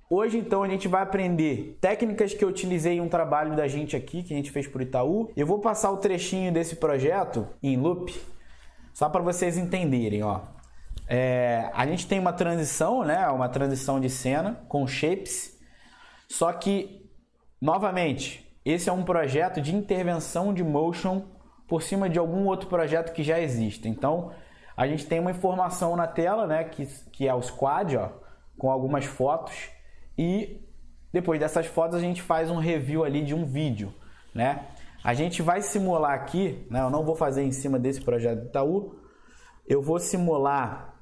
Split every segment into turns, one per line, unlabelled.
Hoje, então, a gente vai aprender técnicas que eu utilizei em um trabalho da gente aqui, que a gente fez para o Itaú. Eu vou passar o trechinho desse projeto em loop, só para vocês entenderem, ó. A gente tem uma transição, né? Uma transição de cena com shapes, só que, novamente, esse é um projeto de intervenção de motion por cima de algum outro projeto que já existe. Então, a gente tem uma informação na tela, né? Que é o squad, ó, com algumas fotos. E depois dessas fotos a gente faz um review ali de um vídeo, né? A gente vai simular aqui, né? Eu não vou fazer em cima desse projeto do Itaú. Eu vou simular,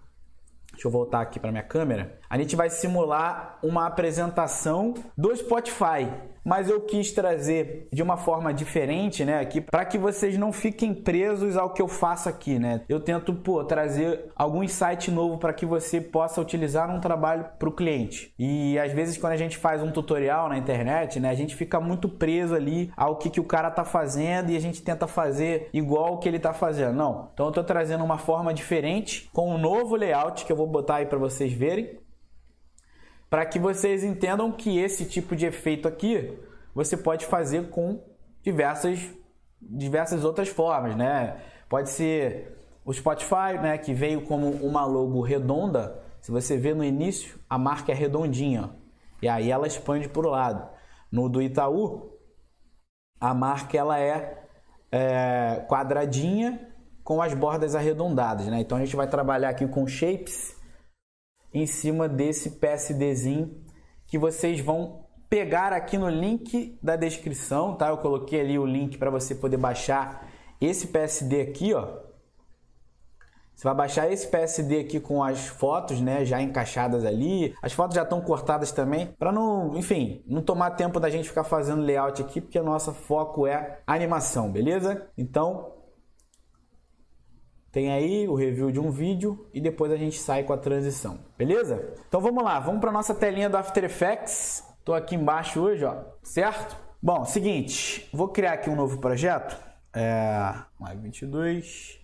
deixa eu voltar aqui para minha câmera. A gente vai simular uma apresentação do Spotify, mas eu quis trazer de uma forma diferente, né, aqui, para que vocês não fiquem presos ao que eu faço aqui, né? Eu tento, trazer algum insight novo para que você possa utilizar num trabalho para o cliente. E às vezes quando a gente faz um tutorial na internet, né, a gente fica muito preso ali ao que o cara tá fazendo e a gente tenta fazer igual o que ele tá fazendo. Não. Então eu tô trazendo uma forma diferente com um novo layout que eu vou botar aí para vocês verem, para que vocês entendam que esse tipo de efeito aqui você pode fazer com diversas outras formas, né? Pode ser o Spotify, né, que veio como uma logo redonda. Se você vê no início, a marca é redondinha, e aí ela expande para o lado. No do Itaú, a marca ela é quadradinha com as bordas arredondadas, né? Então a gente vai trabalhar aqui com shapes em cima desse PSDzinho que vocês vão pegar aqui no link da descrição, tá? Eu coloquei ali o link para você poder baixar esse PSD aqui, ó. Você vai baixar esse PSD aqui com as fotos, né, já encaixadas ali. As fotos já estão cortadas também, para não, enfim, não tomar tempo da gente ficar fazendo layout aqui, porque o nosso foco é animação, beleza? Então, tem aí o review de um vídeo e depois a gente sai com a transição, beleza? Então vamos lá, vamos para nossa telinha do After Effects. Tô aqui embaixo hoje, ó, certo? Bom, seguinte, vou criar aqui um novo projeto, Live 22.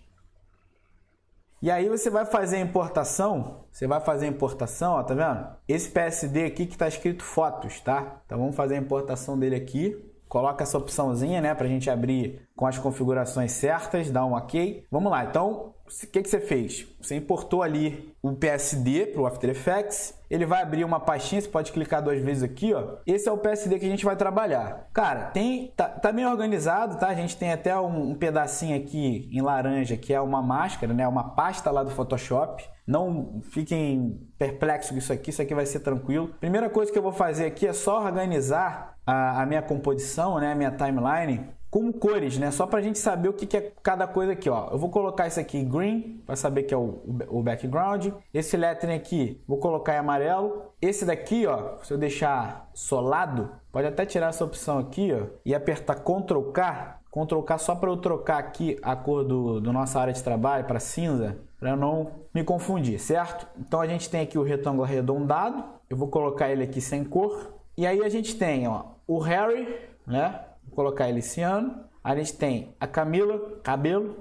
E aí você vai fazer a importação, ó, tá vendo? Esse PSD aqui que tá escrito fotos, tá? Então vamos fazer a importação dele aqui. Coloca essa opçãozinha, né, pra gente abrir com as configurações certas, dá um OK. Vamos lá, então, o que você fez? Você importou ali o PSD para o After Effects, ele vai abrir uma pastinha, você pode clicar 2 vezes aqui, ó. Esse é o PSD que a gente vai trabalhar. Cara, tá meio organizado, tá? A gente tem até um pedacinho aqui em laranja, que é uma máscara, né, uma pasta lá do Photoshop. Não fiquem perplexos com isso aqui vai ser tranquilo. Primeira coisa que eu vou fazer aqui é só organizar a minha composição, né, a minha timeline, com cores, né, só pra gente saber o que é cada coisa aqui, ó. Eu vou colocar isso aqui green, para saber que é o background. Esse lettering aqui, vou colocar em amarelo. Esse daqui, ó, se eu deixar solado, pode até tirar essa opção aqui, ó, e apertar Ctrl K só para eu trocar aqui a cor do nossa área de trabalho para cinza, para não me confundir, certo? Então a gente tem aqui o retângulo arredondado, eu vou colocar ele aqui sem cor. E aí a gente tem, ó, o Harry, né? Vou colocar ele esse ano. A gente tem a Camila, cabelo.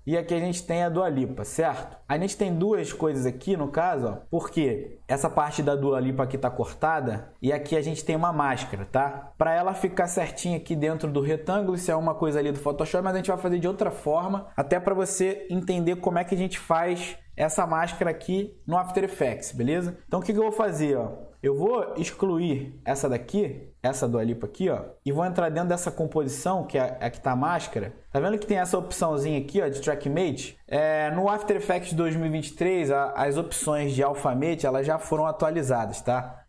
E aqui a gente tem a Dua Lipa, certo? A gente tem duas coisas aqui no caso, ó, porque essa parte da Dua Lipa aqui tá cortada e aqui a gente tem uma máscara, tá? Para ela ficar certinha aqui dentro do retângulo, isso é uma coisa ali do Photoshop, mas a gente vai fazer de outra forma, até para você entender como é que a gente faz essa máscara aqui no After Effects, beleza? Então o que eu vou fazer, ó? Eu vou excluir essa daqui, essa Dua Lipa aqui, ó, e vou entrar dentro dessa composição, que é a que tá a máscara. Tá vendo que tem essa opçãozinha aqui, ó, de Track Mate? No After Effects 2023, as opções de Alphamate, elas já foram atualizadas, tá?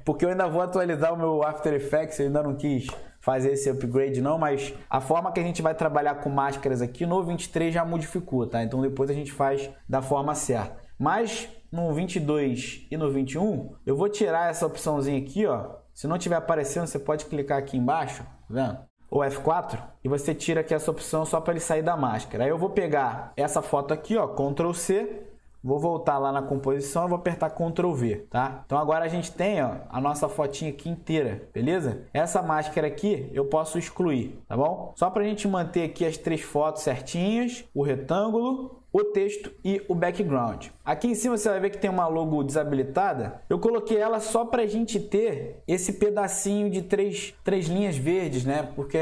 Porque eu ainda vou atualizar o meu After Effects, eu ainda não quis fazer esse upgrade não, mas a forma que a gente vai trabalhar com máscaras aqui no 23 já modificou, tá? Então depois a gente faz da forma certa. Mas no 22 e no 21, eu vou tirar essa opçãozinha aqui, ó. Se não estiver aparecendo, você pode clicar aqui embaixo, tá vendo? Ou F4, e você tira aqui essa opção só para ele sair da máscara. Aí eu vou pegar essa foto aqui, ó, Ctrl C, vou voltar lá na composição e vou apertar Ctrl V, tá? Então agora a gente tem, ó, a nossa fotinha aqui inteira, beleza? Essa máscara aqui eu posso excluir, tá bom? Só pra gente manter aqui as 3 fotos certinhas, o retângulo, o texto e o background. Aqui em cima você vai ver que tem uma logo desabilitada. Eu coloquei ela só para a gente ter esse pedacinho de três linhas verdes, né? Porque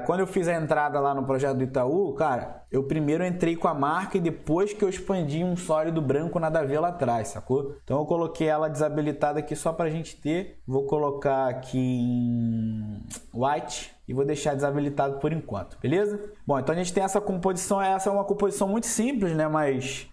quando eu fiz a entrada lá no projeto do Itaú, cara, eu primeiro entrei com a marca e depois que eu expandi um sólido branco nada a ver lá atrás, sacou? Então eu coloquei ela desabilitada aqui só para a gente ter. Vou colocar aqui em white e vou deixar desabilitado por enquanto, beleza? Bom, então a gente tem essa composição, essa é uma composição muito simples, né? Mas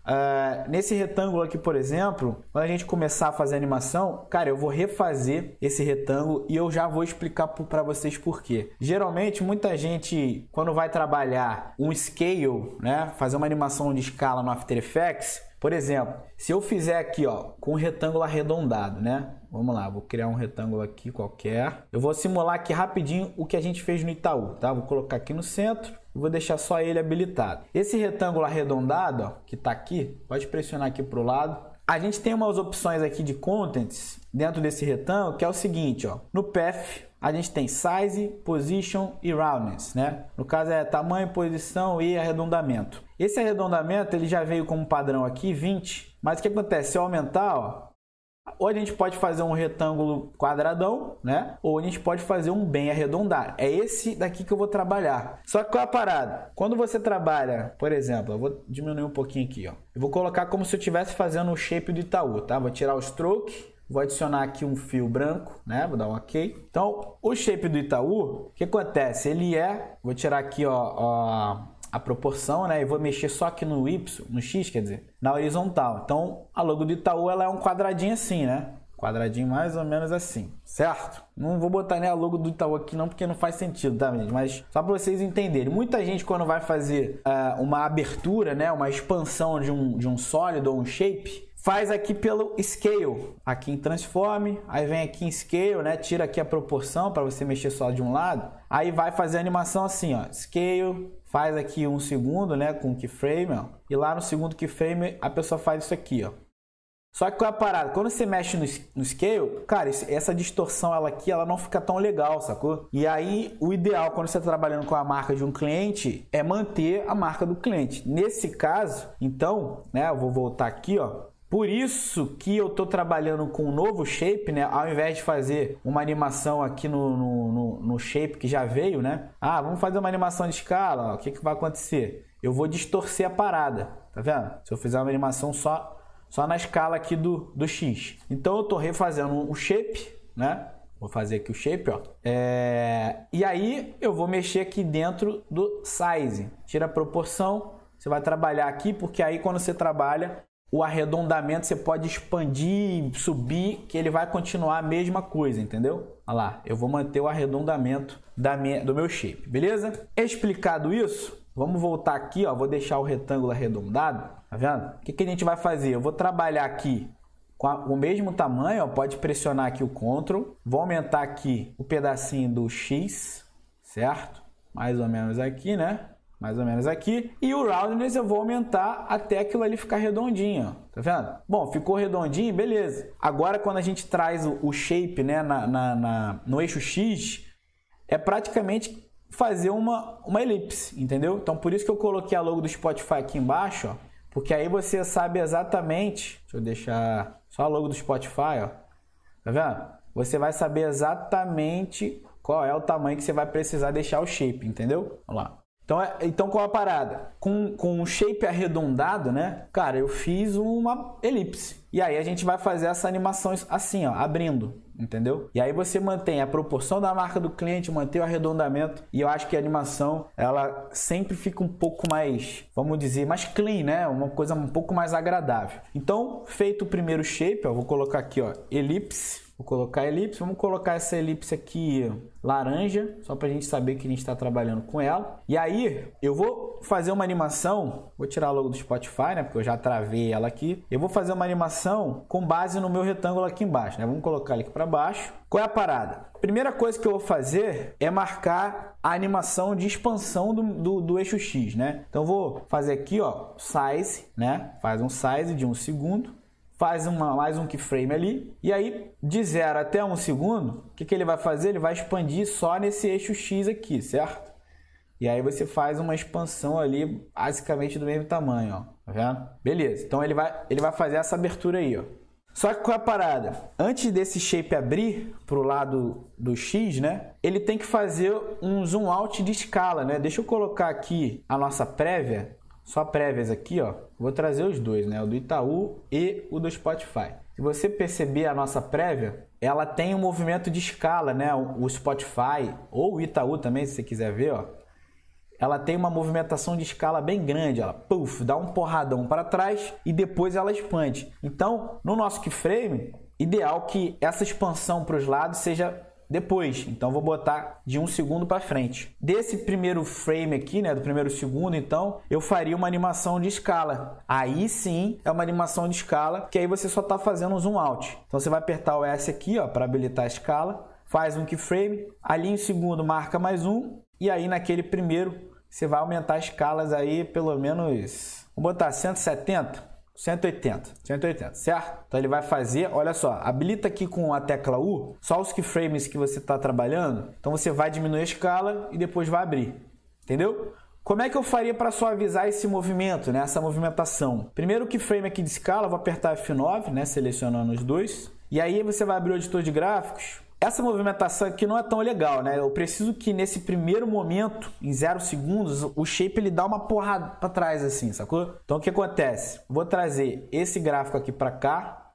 nesse retângulo aqui, por exemplo, quando a gente começar a fazer a animação, cara, eu vou refazer esse retângulo e eu já vou explicar para vocês por quê. Geralmente, muita gente, quando vai trabalhar um scale, né? Fazer uma animação de escala no After Effects, por exemplo, se eu fizer aqui, ó, com um retângulo arredondado, né? Vamos lá, vou criar um retângulo aqui qualquer. Eu vou simular aqui rapidinho o que a gente fez no Itaú, tá? Vou colocar aqui no centro e vou deixar só ele habilitado. Esse retângulo arredondado, ó, que tá aqui, pode pressionar aqui pro lado. A gente tem umas opções aqui de contents dentro desse retângulo, que é o seguinte, ó. No Path, a gente tem Size, Position e Roundness, né? No caso é tamanho, posição e arredondamento. Esse arredondamento, ele já veio como padrão aqui, 20. Mas o que acontece? Se eu aumentar, ó, ou a gente pode fazer um retângulo quadradão, né? Ou a gente pode fazer um bem arredondado. É esse daqui que eu vou trabalhar. Só que qual é a parada? Quando você trabalha, por exemplo, eu vou diminuir um pouquinho aqui, ó. Eu vou colocar como se eu estivesse fazendo o shape do Itaú, tá? Vou tirar o stroke. Vou adicionar aqui um fio branco, né? Vou dar um OK. Então, o shape do Itaú, o que acontece? Ele vou tirar aqui, ó, a proporção, né? E vou mexer só aqui no Y, no X, quer dizer, na horizontal. Então, a logo do Itaú, ela é um quadradinho assim, né? Quadradinho mais ou menos assim, certo? Não vou botar nem a logo do Itaú aqui não, porque não faz sentido, tá, gente? Mas só para vocês entenderem. Muita gente, quando vai fazer uma abertura, né? Uma expansão de um sólido ou um shape, faz aqui pelo Scale, aqui em Transform, aí vem aqui em Scale, né? Tira aqui a proporção para você mexer só de um lado. Aí vai fazer a animação assim, ó, Scale, faz aqui 1 segundo, né? Com keyframe, ó. E lá no segundo keyframe a pessoa faz isso aqui, ó. Só que qual é a parada? Quando você mexe no Scale, cara, essa distorção ela não fica tão legal, sacou? E aí, o ideal quando você está trabalhando com a marca de um cliente é manter a marca do cliente. Nesse caso, então, né? Eu vou voltar aqui, ó. Por isso que eu estou trabalhando com um novo shape, né? Ao invés de fazer uma animação aqui no shape que já veio, né? Ah, vamos fazer uma animação de escala. Ó. O que vai acontecer? Eu vou distorcer a parada, tá vendo? Se eu fizer uma animação só na escala aqui do X. Então eu estou refazendo o shape, né? Vou fazer aqui o shape, ó. E aí eu vou mexer aqui dentro do size. Tira a proporção. Você vai trabalhar aqui, porque aí quando você trabalha o arredondamento, você pode expandir, subir, que ele vai continuar a mesma coisa, entendeu? Olha lá, eu vou manter o arredondamento do meu shape, beleza? Explicado isso, vamos voltar aqui, ó, vou deixar o retângulo arredondado, tá vendo? O que a gente vai fazer? Eu vou trabalhar aqui com o mesmo tamanho, ó, pode pressionar aqui o Ctrl, vou aumentar aqui o pedacinho do X, certo? Mais ou menos aqui, né? Mais ou menos aqui. E o roundness eu vou aumentar até aquilo ali ficar redondinho, ó. Tá vendo? Bom, ficou redondinho, beleza. Agora, quando a gente traz o shape, né, no eixo X, é praticamente fazer uma elipse, entendeu? Então, por isso que eu coloquei a logo do Spotify aqui embaixo, ó. Porque aí você sabe exatamente... Deixa eu deixar só a logo do Spotify, ó. Tá vendo? Você vai saber exatamente qual é o tamanho que você vai precisar deixar o shape, entendeu? Vamos lá. Então qual a parada? Com o shape arredondado, né? Cara, eu fiz uma elipse. E aí a gente vai fazer essa animação assim, ó, abrindo, entendeu? E aí você mantém a proporção da marca do cliente, mantém o arredondamento. E eu acho que a animação, ela sempre fica um pouco mais, vamos dizer, mais clean, né? Uma coisa um pouco mais agradável. Então, feito o primeiro shape, ó, vou colocar aqui, ó, elipse. Vou colocar elipse, vamos colocar essa elipse aqui laranja, só para a gente saber que a gente está trabalhando com ela. E aí, eu vou fazer uma animação, vou tirar logo do Spotify, né, porque eu já travei ela aqui. Eu vou fazer uma animação com base no meu retângulo aqui embaixo, né? Vamos colocar ele aqui para baixo. Qual é a parada? Primeira coisa que eu vou fazer é marcar a animação de expansão do eixo X, né? Então, eu vou fazer aqui, ó, size, né? Faz um size de 1 segundo. Faz mais um keyframe ali, e aí de 0 até 1 segundo, o que ele vai fazer? Ele vai expandir só nesse eixo X aqui, certo? E aí você faz uma expansão ali, basicamente do mesmo tamanho, ó. Tá vendo? Beleza. Então ele vai fazer essa abertura aí, ó. Só que qual é a parada? Antes desse shape abrir pro lado do X, né? Ele tem que fazer um zoom out de escala, né? Deixa eu colocar aqui a nossa prévia. Só prévias aqui, ó. Vou trazer os dois, né? O do Itaú e o do Spotify. Se você perceber a nossa prévia, ela tem um movimento de escala, né? O Spotify ou o Itaú também, se você quiser ver, ó. Ela tem uma movimentação de escala bem grande, ela puff, dá um porradão para trás e depois ela expande. Então, no nosso keyframe, ideal que essa expansão para os lados seja depois. Então, vou botar de 1 segundo para frente. Desse primeiro frame aqui, né, do primeiro segundo, então, eu faria uma animação de escala. Aí sim, é uma animação de escala, que aí você só está fazendo um zoom out. Então, você vai apertar o S aqui, ó, para habilitar a escala, faz um keyframe, ali em segundo marca mais um, e aí naquele primeiro você vai aumentar as escalas aí pelo menos, vamos botar 170, 180, certo? Então ele vai fazer, olha só, habilita aqui com a tecla U, só os keyframes que você está trabalhando, então você vai diminuir a escala e depois vai abrir, entendeu? Como é que eu faria para suavizar esse movimento, né? Essa movimentação? Primeiro o keyframe aqui de escala, vou apertar F9, né? Selecionando os dois, e aí você vai abrir o editor de gráficos. Essa movimentação aqui não é tão legal, né? Eu preciso que nesse primeiro momento, em 0 segundos, o shape ele dá uma porrada para trás assim, sacou? Então o que acontece? Vou trazer esse gráfico aqui para cá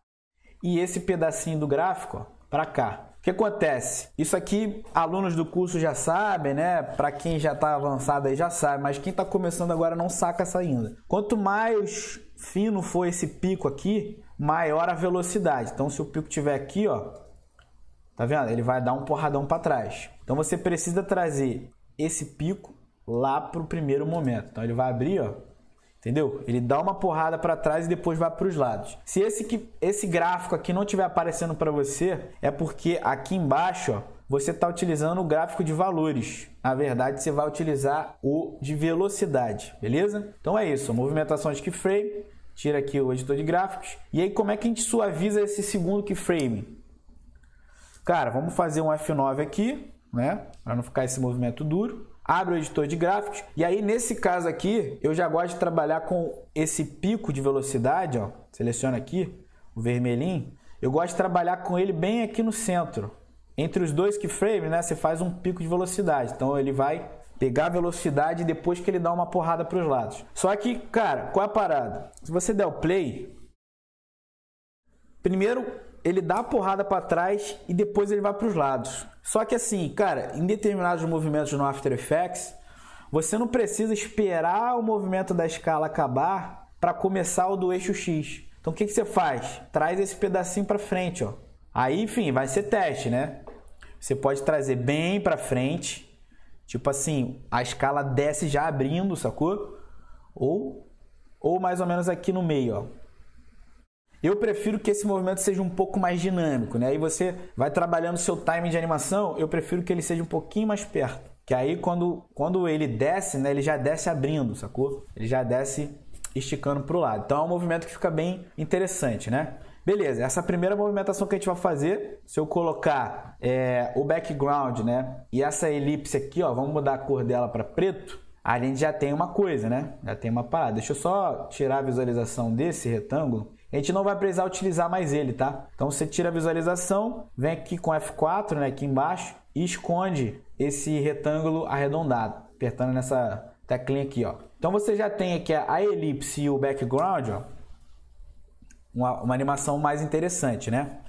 e esse pedacinho do gráfico para cá. O que acontece? Isso aqui alunos do curso já sabem, né? Para quem já está avançado aí já sabe, mas quem está começando agora não saca essa ainda. Quanto mais fino for esse pico aqui, maior a velocidade. Então se o pico tiver aqui, ó, tá vendo? Ele vai dar um porradão para trás. Então você precisa trazer esse pico lá para o primeiro momento. Então ele vai abrir, ó, entendeu? Ele dá uma porrada para trás e depois vai para os lados. Se esse gráfico aqui não estiver aparecendo para você, é porque aqui embaixo, ó, você está utilizando o gráfico de valores. Na verdade, você vai utilizar o de velocidade, beleza? Então é isso, movimentação de keyframe, tira aqui o editor de gráficos. E aí como é que a gente suaviza esse segundo keyframe? Cara, vamos fazer um F9 aqui, né? Para não ficar esse movimento duro. Abre o editor de gráficos. E aí, nesse caso aqui, eu já gosto de trabalhar com esse pico de velocidade, ó. Seleciona aqui, o vermelhinho. Eu gosto de trabalhar com ele bem aqui no centro. Entre os dois keyframes, né? Você faz um pico de velocidade. Então, ele vai pegar a velocidade depois que ele dá uma porrada para os lados. Só que, cara, qual é a parada? Se você der o play, primeiro ele dá a porrada para trás e depois ele vai para os lados. Só que assim, cara, em determinados movimentos no After Effects, você não precisa esperar o movimento da escala acabar para começar o do eixo X. Então o que você faz? Traz esse pedacinho para frente, ó. Aí, enfim, vai ser teste, né? Você pode trazer bem para frente, tipo assim, a escala desce já abrindo, sacou? Ou mais ou menos aqui no meio, ó. Eu prefiro que esse movimento seja um pouco mais dinâmico, né? Aí você vai trabalhando o seu timing de animação, eu prefiro que ele seja um pouquinho mais perto. Que aí quando ele desce, né, ele já desce abrindo, sacou? Ele já desce esticando para o lado. Então é um movimento que fica bem interessante, né? Beleza, essa primeira movimentação que a gente vai fazer, se eu colocar o background, né? E essa elipse aqui, ó, vamos mudar a cor dela para preto. A gente já tem uma coisa, né? Já tem uma parada. Deixa eu só tirar a visualização desse retângulo. A gente não vai precisar utilizar mais ele, tá? Então você tira a visualização, vem aqui com F4, né, aqui embaixo, e esconde esse retângulo arredondado, apertando nessa teclinha aqui, ó. Então você já tem aqui a elipse e o background, ó, uma animação mais interessante, né?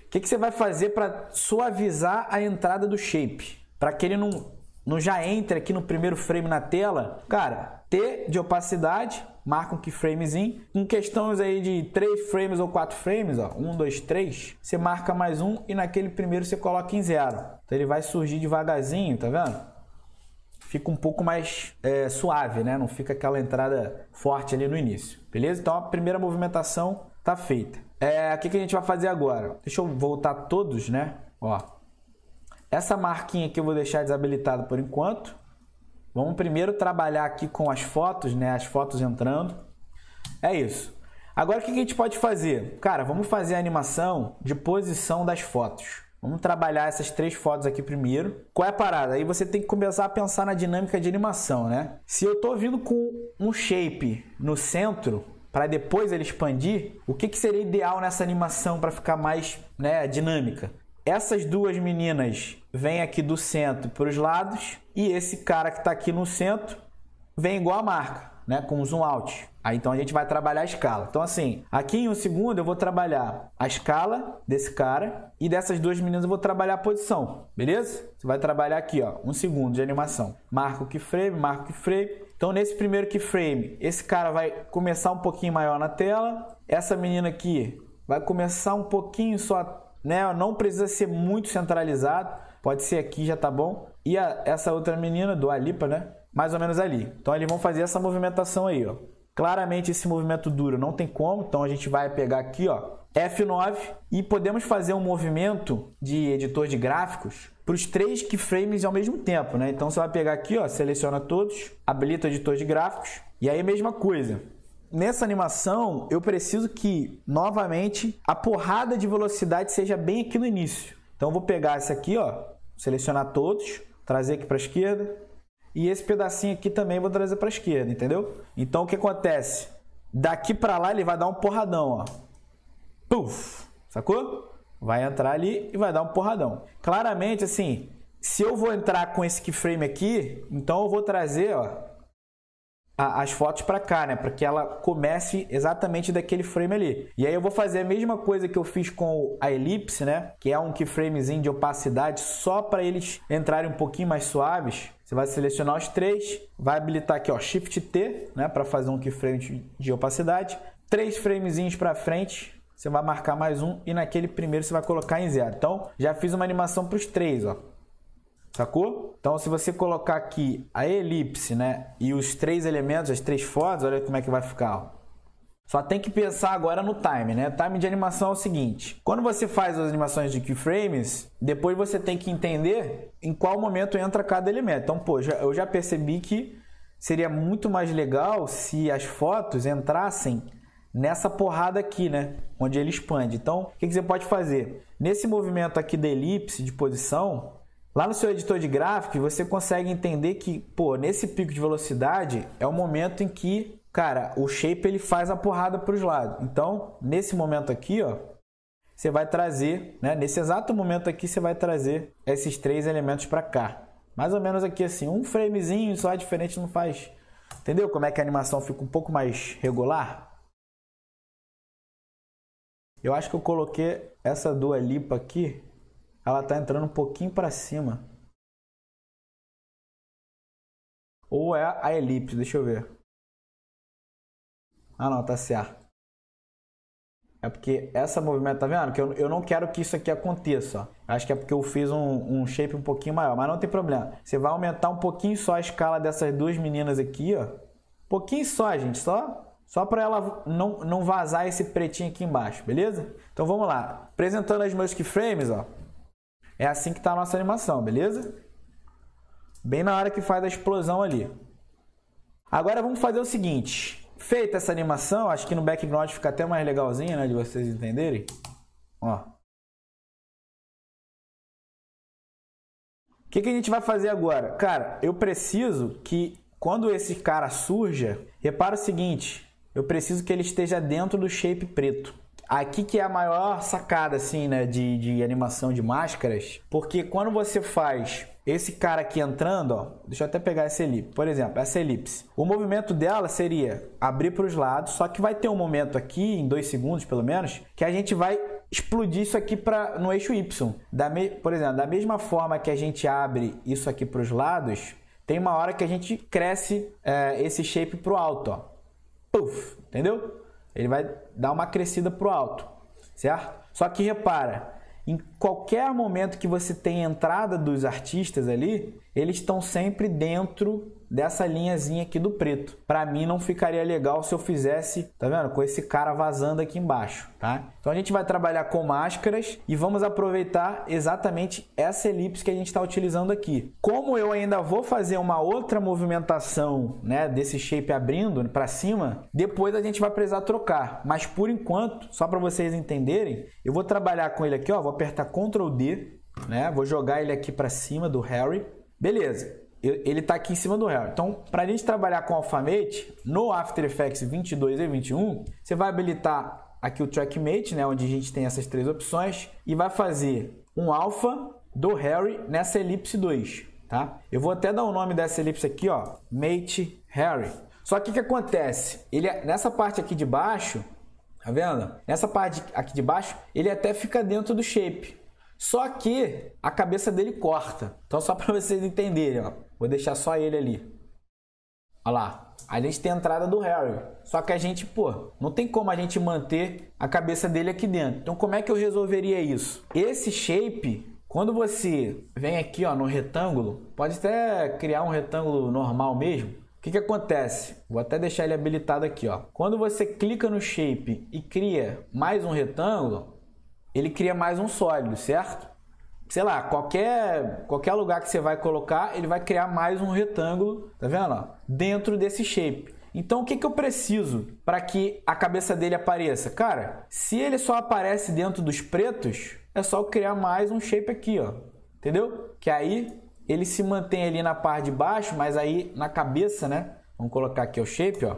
O que você vai fazer para suavizar a entrada do shape? Para que ele não já entre aqui no primeiro frame na tela, cara, T de opacidade, marca um keyframezinho, com questões aí de 3 frames ou 4 frames, ó, 1, 2, 3, você marca mais um e naquele primeiro você coloca em 0. Então ele vai surgir devagarzinho, tá vendo? Fica um pouco mais suave, né? Não fica aquela entrada forte ali no início, beleza? Então a primeira movimentação tá feita. O que a gente vai fazer agora? Deixa eu voltar todos, né? Ó, essa marquinha aqui eu vou deixar desabilitada por enquanto. Vamos primeiro trabalhar aqui com as fotos, né? As fotos entrando. É isso. Agora o que a gente pode fazer? Cara, vamos fazer a animação de posição das fotos. Vamos trabalhar essas 3 fotos aqui primeiro. Qual é a parada? Aí você tem que começar a pensar na dinâmica de animação, né? Se eu tô vindo com um shape no centro, para depois ele expandir, o que seria ideal nessa animação para ficar mais, né, dinâmica? Essas duas meninas vêm aqui do centro para os lados e esse cara que está aqui no centro vem igual a marca, né, com zoom out. Aí então a gente vai trabalhar a escala. Então assim, aqui em 1 segundo eu vou trabalhar a escala desse cara e dessas duas meninas eu vou trabalhar a posição, beleza? Você vai trabalhar aqui, ó, 1 segundo de animação. Marca o keyframe, marca o keyframe. Então nesse primeiro keyframe, esse cara vai começar um pouquinho maior na tela. Essa menina aqui vai começar um pouquinho só, né? Não precisa ser muito centralizado. Pode ser aqui, já tá bom. E essa outra menina, Dua Lipa, né? Mais ou menos ali. Então eles vão fazer essa movimentação aí, ó. Claramente esse movimento duro não tem como, então a gente vai pegar aqui, ó, F9 e podemos fazer um movimento de editor de gráficos para os 3 keyframes ao mesmo tempo, né? Então você vai pegar aqui, ó, seleciona todos, habilita o editor de gráficos e aí mesma coisa. Nessa animação eu preciso que, novamente, a porrada de velocidade seja bem aqui no início. Então eu vou pegar esse aqui, ó, selecionar todos, trazer aqui para a esquerda. E esse pedacinho aqui também vou trazer para a esquerda, entendeu? Então o que acontece? Daqui para lá ele vai dar um porradão, ó. Puf! Sacou? Vai entrar ali e vai dar um porradão. Claramente, assim, se eu vou entrar com esse keyframe aqui, então eu vou trazer, ó, as fotos para cá, né? Para que ela comece exatamente daquele frame ali. E aí eu vou fazer a mesma coisa que eu fiz com a elipse, né? Que é um keyframezinho de opacidade só para eles entrarem um pouquinho mais suaves. Você vai selecionar os 3, vai habilitar aqui, ó, Shift T, né? Para fazer um keyframe de opacidade. 3 framezinhos para frente, você vai marcar mais um e naquele primeiro você vai colocar em 0. Então já fiz uma animação para os 3, ó. Sacou? Então, se você colocar aqui a elipse, né, e os 3 elementos, as 3 fotos, olha como é que vai ficar. Ó. Só tem que pensar agora no time, né? O time de animação é o seguinte. Quando você faz as animações de keyframes, depois você tem que entender em qual momento entra cada elemento. Então, pô, eu já percebi que seria muito mais legal se as fotos entrassem nessa porrada aqui, né? Onde ele expande. Então, o que você pode fazer? Nesse movimento aqui da elipse de posição, lá no seu editor de gráficos, você consegue entender que, pô, nesse pico de velocidade é o momento em que, cara, o shape ele faz a porrada para os lados. Então, nesse momento aqui, ó, você vai trazer, né? Nesse exato momento aqui, você vai trazer esses 3 elementos para cá. Mais ou menos aqui assim, um framezinho só diferente não faz. Entendeu como é que a animação fica um pouco mais regular? Eu acho que eu coloquei essa Dua Lipa aqui. Ela tá entrando um pouquinho para cima. Ou é a elipse, deixa eu ver. Ah, não, tá certo. É porque essa movimento, tá vendo? Que eu não quero que isso aqui aconteça, ó. Acho que é porque eu fiz um shape um pouquinho maior, mas não tem problema. Você vai aumentar um pouquinho só a escala dessas duas meninas aqui, ó. Pouquinho só, gente, só para ela não vazar esse pretinho aqui embaixo, beleza? Então vamos lá. Apresentando as meus keyframes, ó. É assim que está a nossa animação, beleza? Bem na hora que faz a explosão ali. Agora vamos fazer o seguinte. Feita essa animação, acho que no background fica até mais legalzinho, né? De vocês entenderem. Ó. O que a gente vai fazer agora? Cara, eu preciso que quando esse cara surja, repara o seguinte. Eu preciso que ele esteja dentro do shape preto. Aqui que é a maior sacada, assim, né, de animação de máscaras, porque quando você faz esse cara aqui entrando, ó, deixa eu até pegar essa elipse, por exemplo, essa elipse, o movimento dela seria abrir para os lados, só que vai ter um momento aqui, em 2 segundos pelo menos, que a gente vai explodir isso aqui no eixo Y. Por exemplo, da mesma forma que a gente abre isso aqui para os lados, tem uma hora que a gente cresce esse shape para o alto, ó. Puf, entendeu? Ele vai dar uma crescida para o alto, certo? Só que repara, em qualquer momento que você tem entrada dos artistas ali, eles estão sempre dentro dessa linhazinha aqui do preto. Para mim não ficaria legal se eu fizesse, tá vendo? Com esse cara vazando aqui embaixo, tá? Então a gente vai trabalhar com máscaras e vamos aproveitar exatamente essa elipse que a gente está utilizando aqui. Como eu ainda vou fazer uma outra movimentação, né, desse shape abrindo para cima, depois a gente vai precisar trocar. Mas por enquanto, só para vocês entenderem, eu vou trabalhar com ele aqui, ó, vou apertar Ctrl D, né? Vou jogar ele aqui para cima do Harry. Beleza. Ele está aqui em cima do Harry. Então, para a gente trabalhar com Alphamate, no After Effects 22 e 21, você vai habilitar aqui o Trackmate, né, onde a gente tem essas três opções, e vai fazer um alpha do Harry nessa elipse 2, tá? Eu vou até dar o nome dessa elipse aqui, ó, Mate Harry. Só que o que acontece? Nessa parte aqui de baixo, tá vendo? Nessa parte aqui de baixo, ele até fica dentro do shape. Só que a cabeça dele corta. Então, só para vocês entenderem, ó, vou deixar só ele ali. Olha lá. A gente tem a entrada do Harry. Só que a gente, pô, não tem como a gente manter a cabeça dele aqui dentro. Então, como é que eu resolveria isso? Esse shape, quando você vem aqui, ó, no retângulo, pode até criar um retângulo normal mesmo. O que acontece? Vou até deixar ele habilitado aqui, ó. Quando você clica no shape e cria mais um retângulo, ele cria mais um sólido, certo? Sei lá, qualquer lugar que você vai colocar, ele vai criar mais um retângulo, tá vendo? Ó, dentro desse shape. Então, o que eu preciso para que a cabeça dele apareça? Cara, se ele só aparece dentro dos pretos, é só eu criar mais um shape aqui, ó. Entendeu? Que aí ele se mantém ali na parte de baixo, mas aí na cabeça, né? Vamos colocar aqui o shape, ó.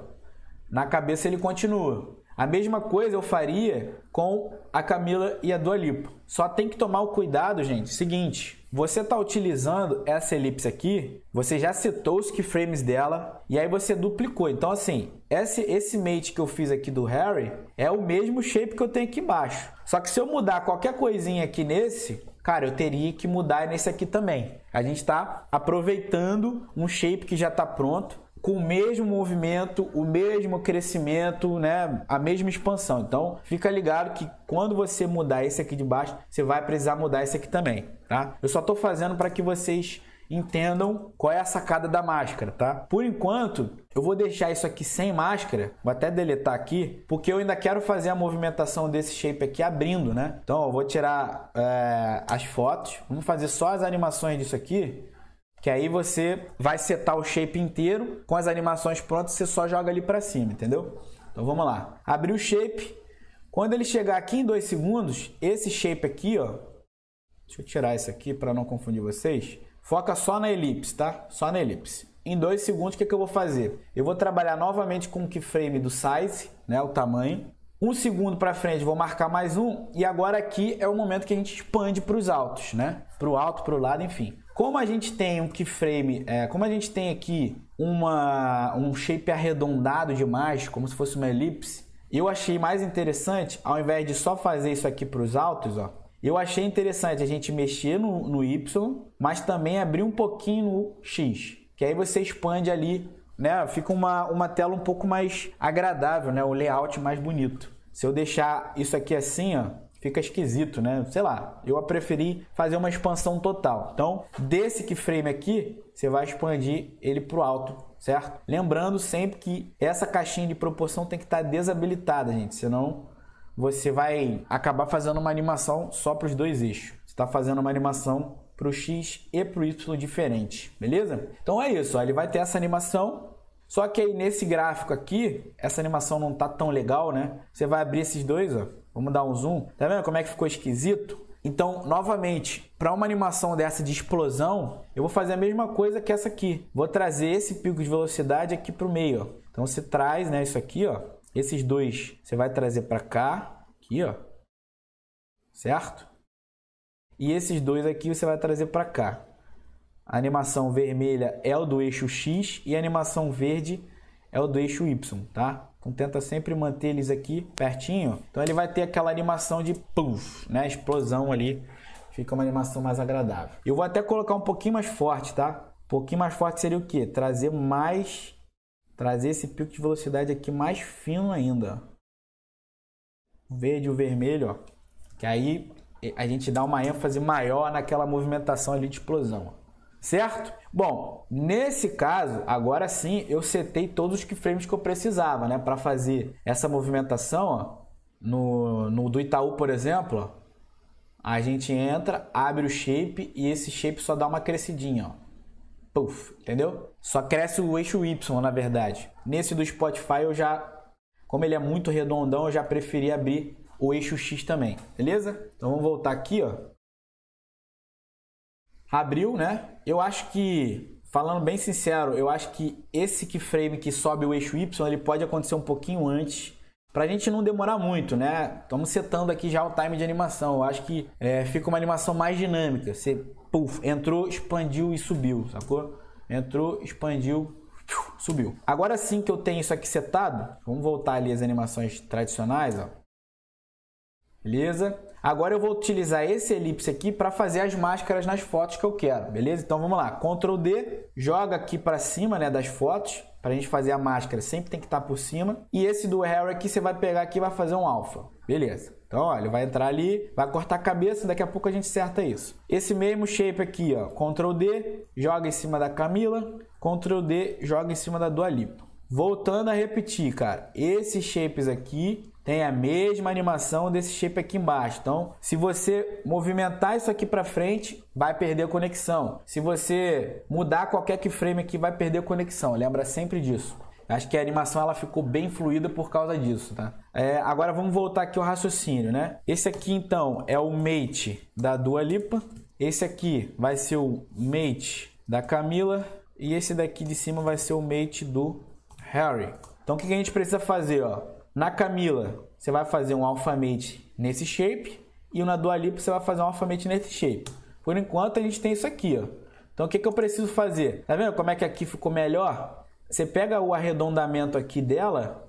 Na cabeça ele continua. A mesma coisa eu faria com a Camila e a Dua Lipa. Só tem que tomar o cuidado, gente. Seguinte, você está utilizando essa elipse aqui, você já setou os keyframes dela e aí você duplicou. Então, assim, esse mate que eu fiz aqui do Harry é o mesmo shape que eu tenho aqui embaixo. Só que se eu mudar qualquer coisinha aqui nesse, cara, eu teria que mudar nesse aqui também. A gente está aproveitando um shape que já está pronto, com o mesmo movimento, o mesmo crescimento, né? A mesma expansão. Então, fica ligado que quando você mudar esse aqui de baixo, você vai precisar mudar esse aqui também, tá? Eu só estou fazendo para que vocês entendam qual é a sacada da máscara, tá? Por enquanto, eu vou deixar isso aqui sem máscara, vou até deletar aqui, porque eu ainda quero fazer a movimentação desse shape aqui abrindo, né? Então, eu vou tirar as fotos, vamos fazer só as animações disso aqui, que aí você vai setar o shape inteiro, com as animações prontas, você só joga ali para cima, entendeu? Então vamos lá. Abrir o shape. Quando ele chegar aqui em 2 segundos, esse shape aqui, ó. Deixa eu tirar isso aqui para não confundir vocês. Foca só na elipse, tá? Só na elipse. Em 2 segundos, o que eu vou fazer? Eu vou trabalhar novamente com o keyframe do size, né? O tamanho. 1 segundo para frente, vou marcar mais um. E agora aqui é o momento que a gente expande para os altos, né? Para o alto, para o lado, enfim. Como a gente tem um keyframe, como a gente tem aqui um shape arredondado demais, como se fosse uma elipse, eu achei mais interessante, ao invés de só fazer isso aqui para os altos, ó, eu achei interessante a gente mexer no Y, mas também abrir um pouquinho no X, que aí você expande ali, né? Fica uma tela um pouco mais agradável, né? O layout mais bonito. Se eu deixar isso aqui assim, ó, fica esquisito, né? Sei lá, eu preferi fazer uma expansão total. Então, desse keyframe aqui, você vai expandir ele para o alto, certo? Lembrando sempre que essa caixinha de proporção tem que estar desabilitada, gente. Senão, você vai acabar fazendo uma animação só para os dois eixos. Você está fazendo uma animação para o X e para o Y diferente, beleza? Então é isso, ó, ele vai ter essa animação. Só que aí nesse gráfico aqui, essa animação não tá tão legal, né? Você vai abrir esses dois, ó. Vamos dar um zoom. Tá vendo como é que ficou esquisito? Então, novamente, para uma animação dessa de explosão, eu vou fazer a mesma coisa que essa aqui. Vou trazer esse pico de velocidade aqui para o meio, ó. Então, você traz, né, isso aqui, ó. Esses dois você vai trazer para cá, aqui, ó. Certo? E esses dois aqui você vai trazer para cá. A animação vermelha é o do eixo X e a animação verde é o do eixo Y, tá? Então tenta sempre manter eles aqui pertinho. Então ele vai ter aquela animação de puff, né? Explosão ali. Fica uma animação mais agradável. Eu vou até colocar um pouquinho mais forte, tá? Um pouquinho mais forte seria o quê? Trazer esse pico de velocidade aqui mais fino ainda. O verde e o vermelho, ó. Que aí a gente dá uma ênfase maior naquela movimentação ali de explosão. certo? Bom, nesse caso, agora sim, eu setei todos os keyframes que eu precisava, né? Para fazer essa movimentação, ó, no do Itaú, por exemplo, ó, a gente entra, abre o shape e esse shape só dá uma crescidinha, ó. Puff, entendeu? Só cresce o eixo Y, na verdade. Nesse do Spotify eu já, como ele é muito redondão, eu já preferi abrir o eixo X também, beleza? Então vamos voltar aqui, ó. Abriu, né? Eu acho que, falando bem sincero, eu acho que esse keyframe que sobe o eixo Y, ele pode acontecer um pouquinho antes, pra gente não demorar muito, né? Estamos setando aqui já o time de animação. Eu acho que fica uma animação mais dinâmica. Você, puff, entrou, expandiu e subiu, sacou? Entrou, expandiu, subiu. Agora sim que eu tenho isso aqui setado, vamos voltar ali às animações tradicionais, ó. Beleza? Agora eu vou utilizar esse elipse aqui para fazer as máscaras nas fotos que eu quero, beleza? Então vamos lá, Ctrl D, joga aqui para cima, né, das fotos, para a gente fazer a máscara, sempre tem que estar por cima. E esse do Harry aqui, você vai pegar aqui e vai fazer um alpha, beleza? Então, ó, ele vai entrar ali, vai cortar a cabeça, daqui a pouco a gente acerta isso. Esse mesmo shape aqui, ó, Ctrl D, joga em cima da Camila, Ctrl D, joga em cima da Dua Lipa. Voltando a repetir, cara, esses shapes aqui tem a mesma animação desse shape aqui embaixo. Então, se você movimentar isso aqui para frente, vai perder a conexão. Se você mudar qualquer keyframe aqui, vai perder a conexão. Lembra sempre disso. Acho que a animação ela ficou bem fluida por causa disso, tá? Agora vamos voltar aqui ao raciocínio, né? Esse aqui, então, é o mate da Dua Lipa. Esse aqui vai ser o mate da Camila. E esse daqui de cima vai ser o mate do Harry. Então, o que a gente precisa fazer, ó? Na Camila, você vai fazer um alphamate nesse shape. E na Dua Lipa, você vai fazer um alphamate nesse shape. Por enquanto, a gente tem isso aqui, ó. Então, o que eu preciso fazer? Tá vendo como é que aqui ficou melhor? Você pega o arredondamento aqui dela,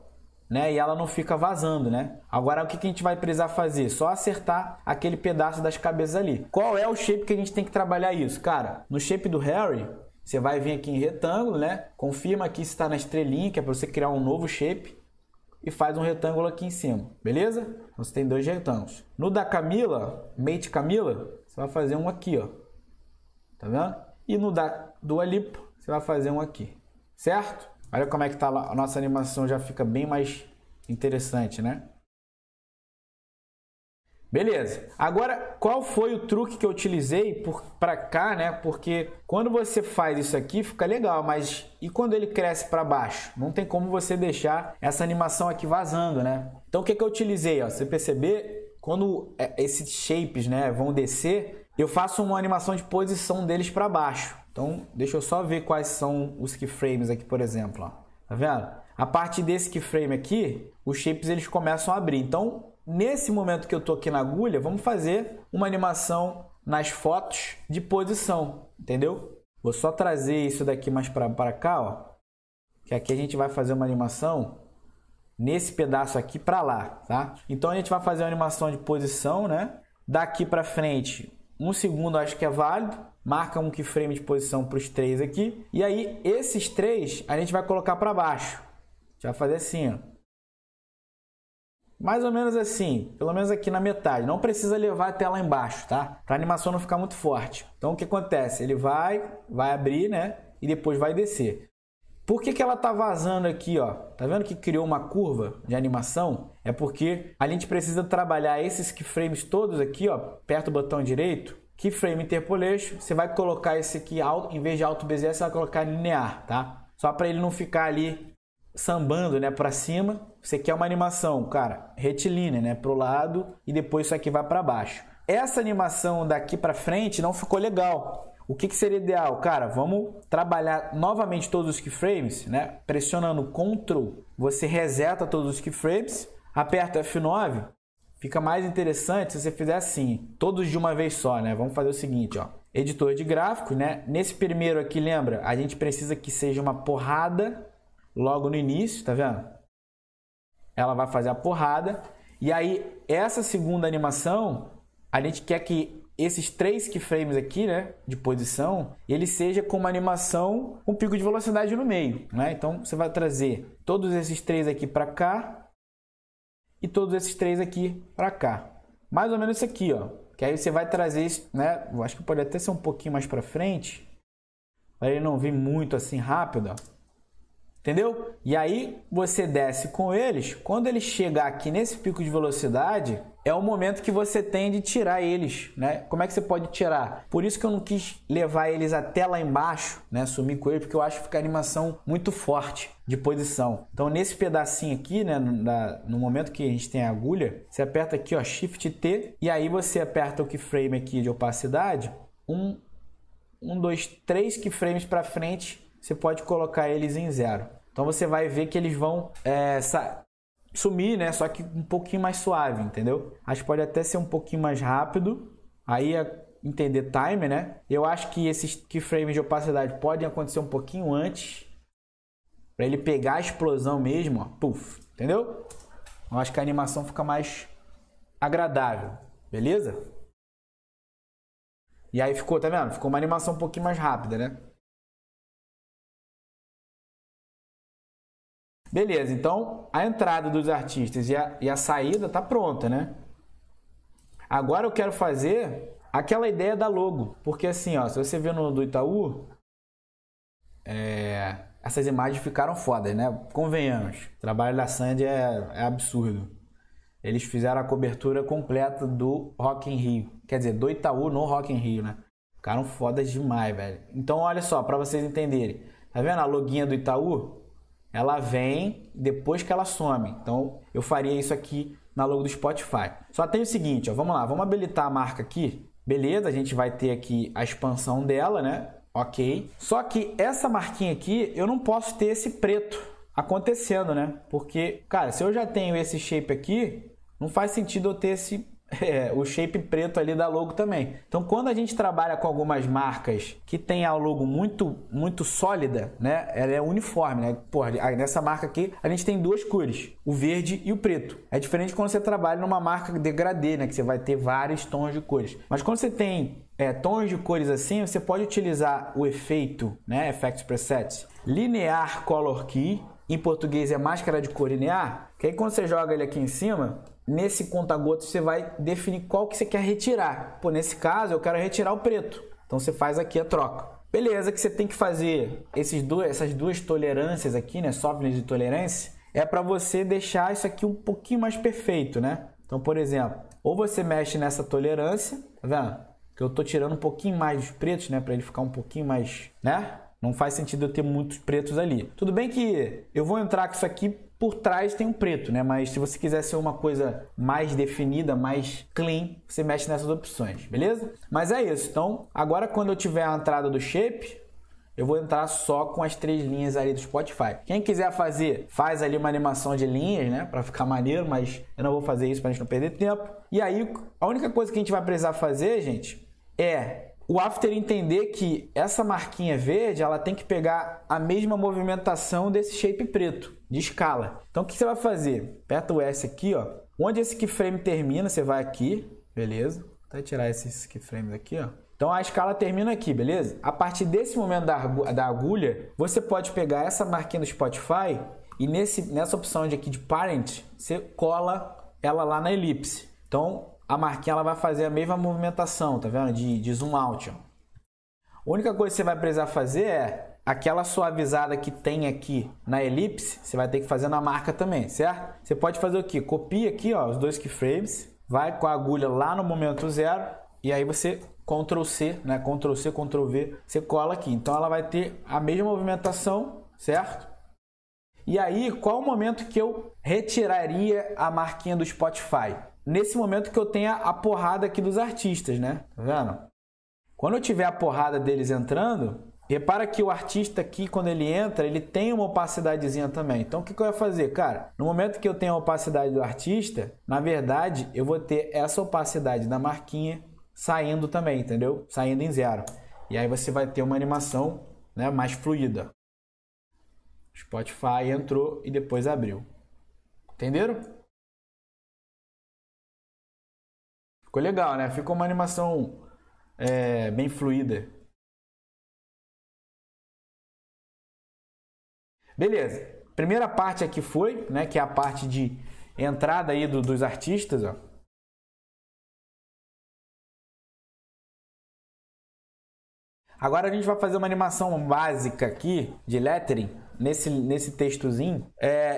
né? E ela não fica vazando, né? Agora, o que a gente vai precisar fazer? Só acertar aquele pedaço das cabeças ali. Qual é o shape que a gente tem que trabalhar isso? Cara, no shape do Harry, você vai vir aqui em retângulo, né? Confirma aqui se está na estrelinha, que é para você criar um novo shape. E faz um retângulo aqui em cima, beleza? Então, você tem dois retângulos. No da Camila, mate Camila, você vai fazer um aqui, ó. Tá vendo? E no da Dua Lipa, você vai fazer um aqui. Certo? Olha como é que tá lá. A nossa animação já fica bem mais interessante, né? Beleza. Agora, qual foi o truque que eu utilizei para cá, né? Porque quando você faz isso aqui, fica legal, mas e quando ele cresce para baixo? Não tem como você deixar essa animação aqui vazando, né? Então, o que eu utilizei? Ó, você perceber, quando esses shapes, né, vão descer, eu faço uma animação de posição deles para baixo. Então, deixa eu só ver quais são os keyframes aqui, por exemplo. Ó. Tá vendo? A partir desse keyframe aqui, os shapes eles começam a abrir. Então, nesse momento que eu tô aqui na agulha, vamos fazer uma animação nas fotos de posição, entendeu? Vou só trazer isso daqui mais para cá, ó. Que aqui a gente vai fazer uma animação nesse pedaço aqui para lá, tá? Então, a gente vai fazer uma animação de posição, né? Daqui para frente, 1 segundo acho que é válido. Marca um keyframe de posição para os 3 aqui. E aí, esses 3 a gente vai colocar para baixo. A gente vai fazer assim, ó. Mais ou menos assim, pelo menos aqui na metade. Não precisa levar até lá embaixo, tá? Para a animação não ficar muito forte. Então, o que acontece? Ele vai abrir, né? E depois vai descer. Por que ela tá vazando aqui, ó? Tá vendo que criou uma curva de animação? É porque a gente precisa trabalhar esses keyframes todos aqui, ó, perto do botão direito. Keyframe Interpolation, você vai colocar esse aqui, em vez de Alt Bezier, você vai colocar linear, tá? Só para ele não ficar ali sambando, né, para cima. Você quer uma animação, cara, retilínea, né, pro lado e depois isso aqui vai para baixo. Essa animação daqui para frente não ficou legal. O que seria ideal? Cara, vamos trabalhar novamente todos os keyframes, né? Pressionando Ctrl, você reseta todos os keyframes, aperta F9. Fica mais interessante se você fizer assim, todos de uma vez só, né? Vamos fazer o seguinte, ó. Editor de gráficos, né? Nesse primeiro aqui, lembra? A gente precisa que seja uma porrada logo no início, tá vendo? Ela vai fazer a porrada. E aí, essa segunda animação, a gente quer que esses 3 keyframes aqui, né? De posição, ele seja com uma animação com pico de velocidade no meio, né? Então, você vai trazer todos esses 3 aqui para cá. E todos esses 3 aqui para cá. Mais ou menos isso aqui, ó. Que aí você vai trazer isso, né? Eu acho que pode até ser um pouquinho mais para frente. para ele não vir muito assim rápido, ó. Entendeu? E aí você desce com eles. Quando ele chegar aqui nesse pico de velocidade, é o momento que você tem de tirar eles, né? Como é que você pode tirar? Por isso que eu não quis levar eles até lá embaixo, né? Sumir com eles, porque eu acho que fica a animação muito forte de posição. Então nesse pedacinho aqui, né? No momento que a gente tem a agulha, você aperta aqui, ó, Shift T, e aí você aperta o keyframe aqui de opacidade. 2, 3 keyframes para frente, você pode colocar eles em 0. Então você vai ver que eles vão sumir, né? Só que um pouquinho mais suave, entendeu? Acho que pode até ser um pouquinho mais rápido. Aí é entender time, né? Eu acho que esses keyframes de opacidade podem acontecer um pouquinho antes, para ele pegar a explosão mesmo, ó, puff, entendeu? Eu acho que a animação fica mais agradável, beleza? E aí ficou, tá vendo? Ficou uma animação um pouquinho mais rápida, né? Beleza, então a entrada dos artistas e a saída tá pronta, né? Agora eu quero fazer aquela ideia da logo, porque assim, ó, se você ver no do Itaú, essas imagens ficaram fodas, né? Convenhamos, o trabalho da Sandy é absurdo. Eles fizeram a cobertura completa do Rock in Rio, quer dizer, do Itaú no Rock in Rio, né? Ficaram fodas demais, velho. Então olha só, para vocês entenderem, tá vendo a loguinha do Itaú? Ela vem depois que ela some. Então, eu faria isso aqui na logo do Spotify. Só tem o seguinte, ó, vamos lá, vamos habilitar a marca aqui. Beleza, a gente vai ter aqui a expansão dela, né? Ok. Só que essa marquinha aqui, eu não posso ter esse preto acontecendo, né? Porque, cara, se eu já tenho esse shape aqui, não faz sentido eu ter o shape preto ali da logo também. Então, quando a gente trabalha com algumas marcas que tem a logo muito sólida, né? Ela é uniforme, né? Porra, nessa marca aqui a gente tem duas cores, o verde e o preto. É diferente quando você trabalha numa marca degradê, né? Que você vai ter vários tons de cores. Mas quando você tem tons de cores assim, você pode utilizar o efeito, né? Effects Presets, Linear Color Key. Em português é máscara de cor linear. Que aí quando você joga ele aqui em cima, nesse conta-gotas você vai definir qual que você quer retirar. Pô, nesse caso eu quero retirar o preto. Então você faz aqui a troca. Beleza, que você tem que fazer essas duas tolerâncias aqui, né? Softness e tolerância. É para você deixar isso aqui um pouquinho mais perfeito, né? Então, por exemplo, ou você mexe nessa tolerância, tá vendo? Que eu tô tirando um pouquinho mais dos pretos, né? Para ele ficar um pouquinho mais, né? Não faz sentido eu ter muitos pretos ali. Tudo bem que eu vou entrar com isso aqui, por trás tem um preto, né? Mas se você quiser ser uma coisa mais definida, mais clean, você mexe nessas opções, beleza? Mas é isso. Então, agora quando eu tiver a entrada do shape, eu vou entrar só com as 3 linhas ali do Spotify. Quem quiser fazer, faz ali uma animação de linhas, né? Pra ficar maneiro, mas eu não vou fazer isso pra gente não perder tempo. E aí, a única coisa que a gente vai precisar fazer, gente, é o After entender que essa marquinha verde, ela tem que pegar a mesma movimentação desse shape preto, de escala. Então, o que você vai fazer? Aperta o S aqui, ó. Onde esse keyframe termina, você vai aqui, beleza? Vou até tirar esses keyframes aqui, ó. Então, a escala termina aqui, beleza? A partir desse momento da agulha, você pode pegar essa marquinha do Spotify e nessa opção aqui de Parent, você cola ela lá na elipse. Então, a marquinha ela vai fazer a mesma movimentação, tá vendo? De zoom out. Ó. A única coisa que você vai precisar fazer é aquela suavizada que tem aqui na elipse, você vai ter que fazer na marca também, certo? Você pode fazer o quê? Copia aqui, ó, os 2 keyframes, vai com a agulha lá no momento 0 e aí você Ctrl C, né? Ctrl C, Ctrl V, você cola aqui. Então ela vai ter a mesma movimentação, certo? E aí, qual o momento que eu retiraria a marquinha do Spotify? Nesse momento que eu tenha a porrada aqui dos artistas, né? Tá vendo? Quando eu tiver a porrada deles entrando, repara que o artista aqui, quando ele entra, ele tem uma opacidadezinha também. Então, o que eu ia fazer? Cara, no momento que eu tenho a opacidade do artista, na verdade, eu vou ter essa opacidade da marquinha saindo também, entendeu? Saindo em 0. E aí você vai ter uma animação, né, mais fluida. Spotify entrou e depois abriu. Entenderam? Ficou legal, né? Ficou uma animação bem fluida. Beleza. Primeira parte aqui foi, né? Que é a parte de entrada aí dos artistas, ó. Agora a gente vai fazer uma animação básica aqui de lettering nesse textozinho.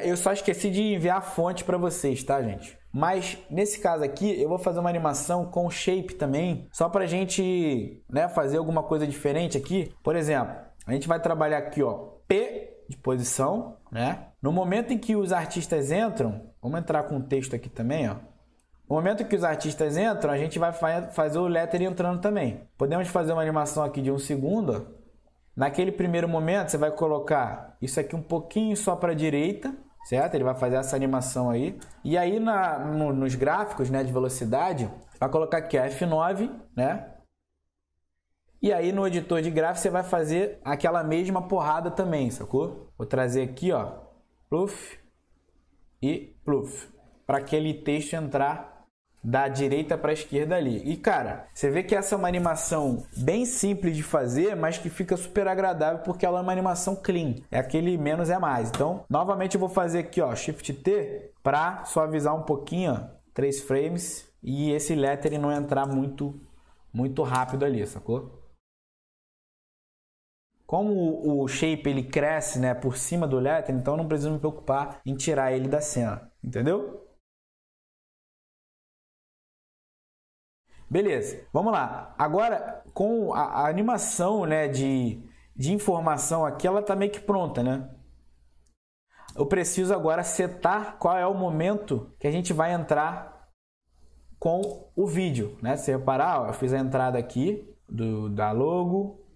Eu só esqueci de enviar a fonte para vocês, tá, gente? Mas nesse caso aqui eu vou fazer uma animação com shape também, só para a gente, né, fazer alguma coisa diferente aqui. Por exemplo, a gente vai trabalhar aqui, ó, P de posição, né? No momento em que os artistas entram, vamos entrar com o texto aqui também, ó. No momento que os artistas entram, a gente vai fazer o lettering entrando também. Podemos fazer uma animação aqui de 1 segundo. Naquele primeiro momento, você vai colocar isso aqui um pouquinho só para a direita, certo? Ele vai fazer essa animação aí. E aí, nos gráficos, né, de velocidade, vai colocar aqui a F9, né? E aí, no editor de gráficos, você vai fazer aquela mesma porrada também, sacou? Vou trazer aqui, ó, pluf e pluf, para aquele texto entrar da direita para a esquerda ali. E cara, você vê que essa é uma animação bem simples de fazer, mas que fica super agradável porque ela é uma animação clean. É aquele menos é mais. Então, novamente eu vou fazer aqui, ó, Shift T para suavizar um pouquinho, ó, 3 frames e esse lettering não entrar muito rápido ali, sacou? Como o shape ele cresce, né, por cima do lettering, então eu não preciso me preocupar em tirar ele da cena, entendeu? Beleza, vamos lá. Agora, com a animação, né, de informação aqui, ela tá meio que pronta, né? Eu preciso agora setar qual é o momento que a gente vai entrar com o vídeo, né? Se reparar, ó, eu fiz a entrada aqui da logo,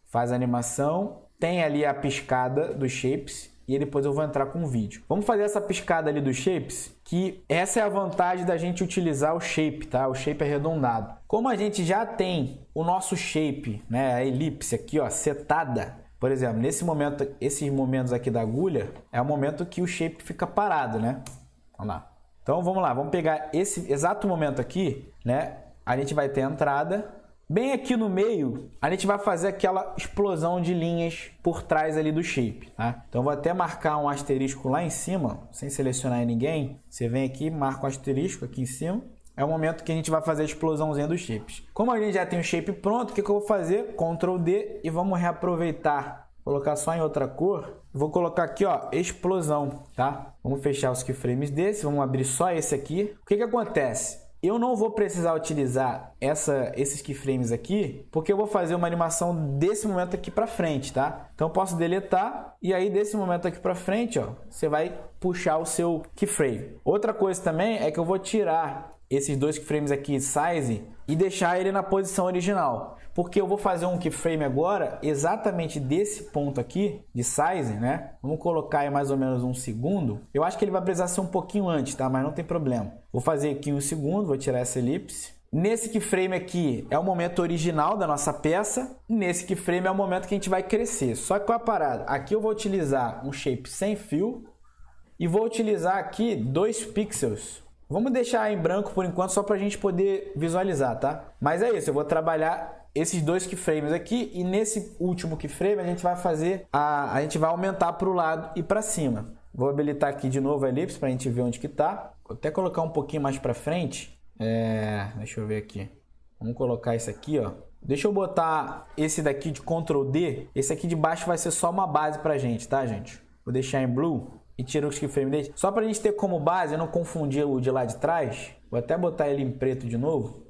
faz a animação, tem ali a piscada dos shapes e depois eu vou entrar com o vídeo. Vamos fazer essa piscada ali dos shapes, que essa é a vantagem da gente utilizar o shape, tá? O shape arredondado. Como a gente já tem o nosso shape, né, a elipse aqui, ó, setada. Por exemplo, nesse momento, esses momentos aqui da agulha, é o momento que o shape fica parado, né? Vamos lá. Então vamos lá, vamos pegar esse exato momento aqui, né? A gente vai ter a entrada. Bem aqui no meio, a gente vai fazer aquela explosão de linhas por trás ali do shape, tá? Então, eu vou até marcar um asterisco lá em cima, sem selecionar ninguém. Você vem aqui, marca um asterisco aqui em cima. É o momento que a gente vai fazer a explosãozinha dos shapes. Como a gente já tem o shape pronto, o que eu vou fazer? Ctrl D e vamos reaproveitar. Vou colocar só em outra cor. Vou colocar aqui, ó, explosão, tá? Vamos fechar os keyframes desse, vamos abrir só esse aqui. O que acontece? Eu não vou precisar utilizar esses keyframes aqui, porque eu vou fazer uma animação desse momento aqui para frente, tá? Então eu posso deletar e aí desse momento aqui para frente, ó, você vai puxar o seu keyframe. Outra coisa também é que eu vou tirar esses dois keyframes aqui, size, e deixar ele na posição original. Porque eu vou fazer um keyframe agora exatamente desse ponto aqui, de size, né? Vamos colocar aí mais ou menos 1 segundo. Eu acho que ele vai precisar ser um pouquinho antes, tá? Mas não tem problema. Vou fazer aqui 1 segundo, vou tirar essa elipse. Nesse keyframe aqui é o momento original da nossa peça. Nesse keyframe é o momento que a gente vai crescer. Só que com a parada, aqui eu vou utilizar um shape sem fio e vou utilizar aqui 2 pixels. Vamos deixar em branco por enquanto só para a gente poder visualizar, tá? Mas é isso, eu vou trabalhar esses 2 keyframes aqui e nesse último keyframe a gente vai fazer a gente vai aumentar para o lado e para cima. Vou habilitar aqui de novo a elipse para a gente ver onde que tá. Vou até colocar um pouquinho mais para frente. Deixa eu ver aqui. Vamos colocar esse aqui, ó. Deixa eu botar esse daqui de Ctrl D. Esse aqui de baixo vai ser só uma base pra gente, tá, gente? Vou deixar em blue e tiro os keyframes dele. Só pra gente ter como base, eu não confundir o de lá de trás. Vou até botar ele em preto de novo.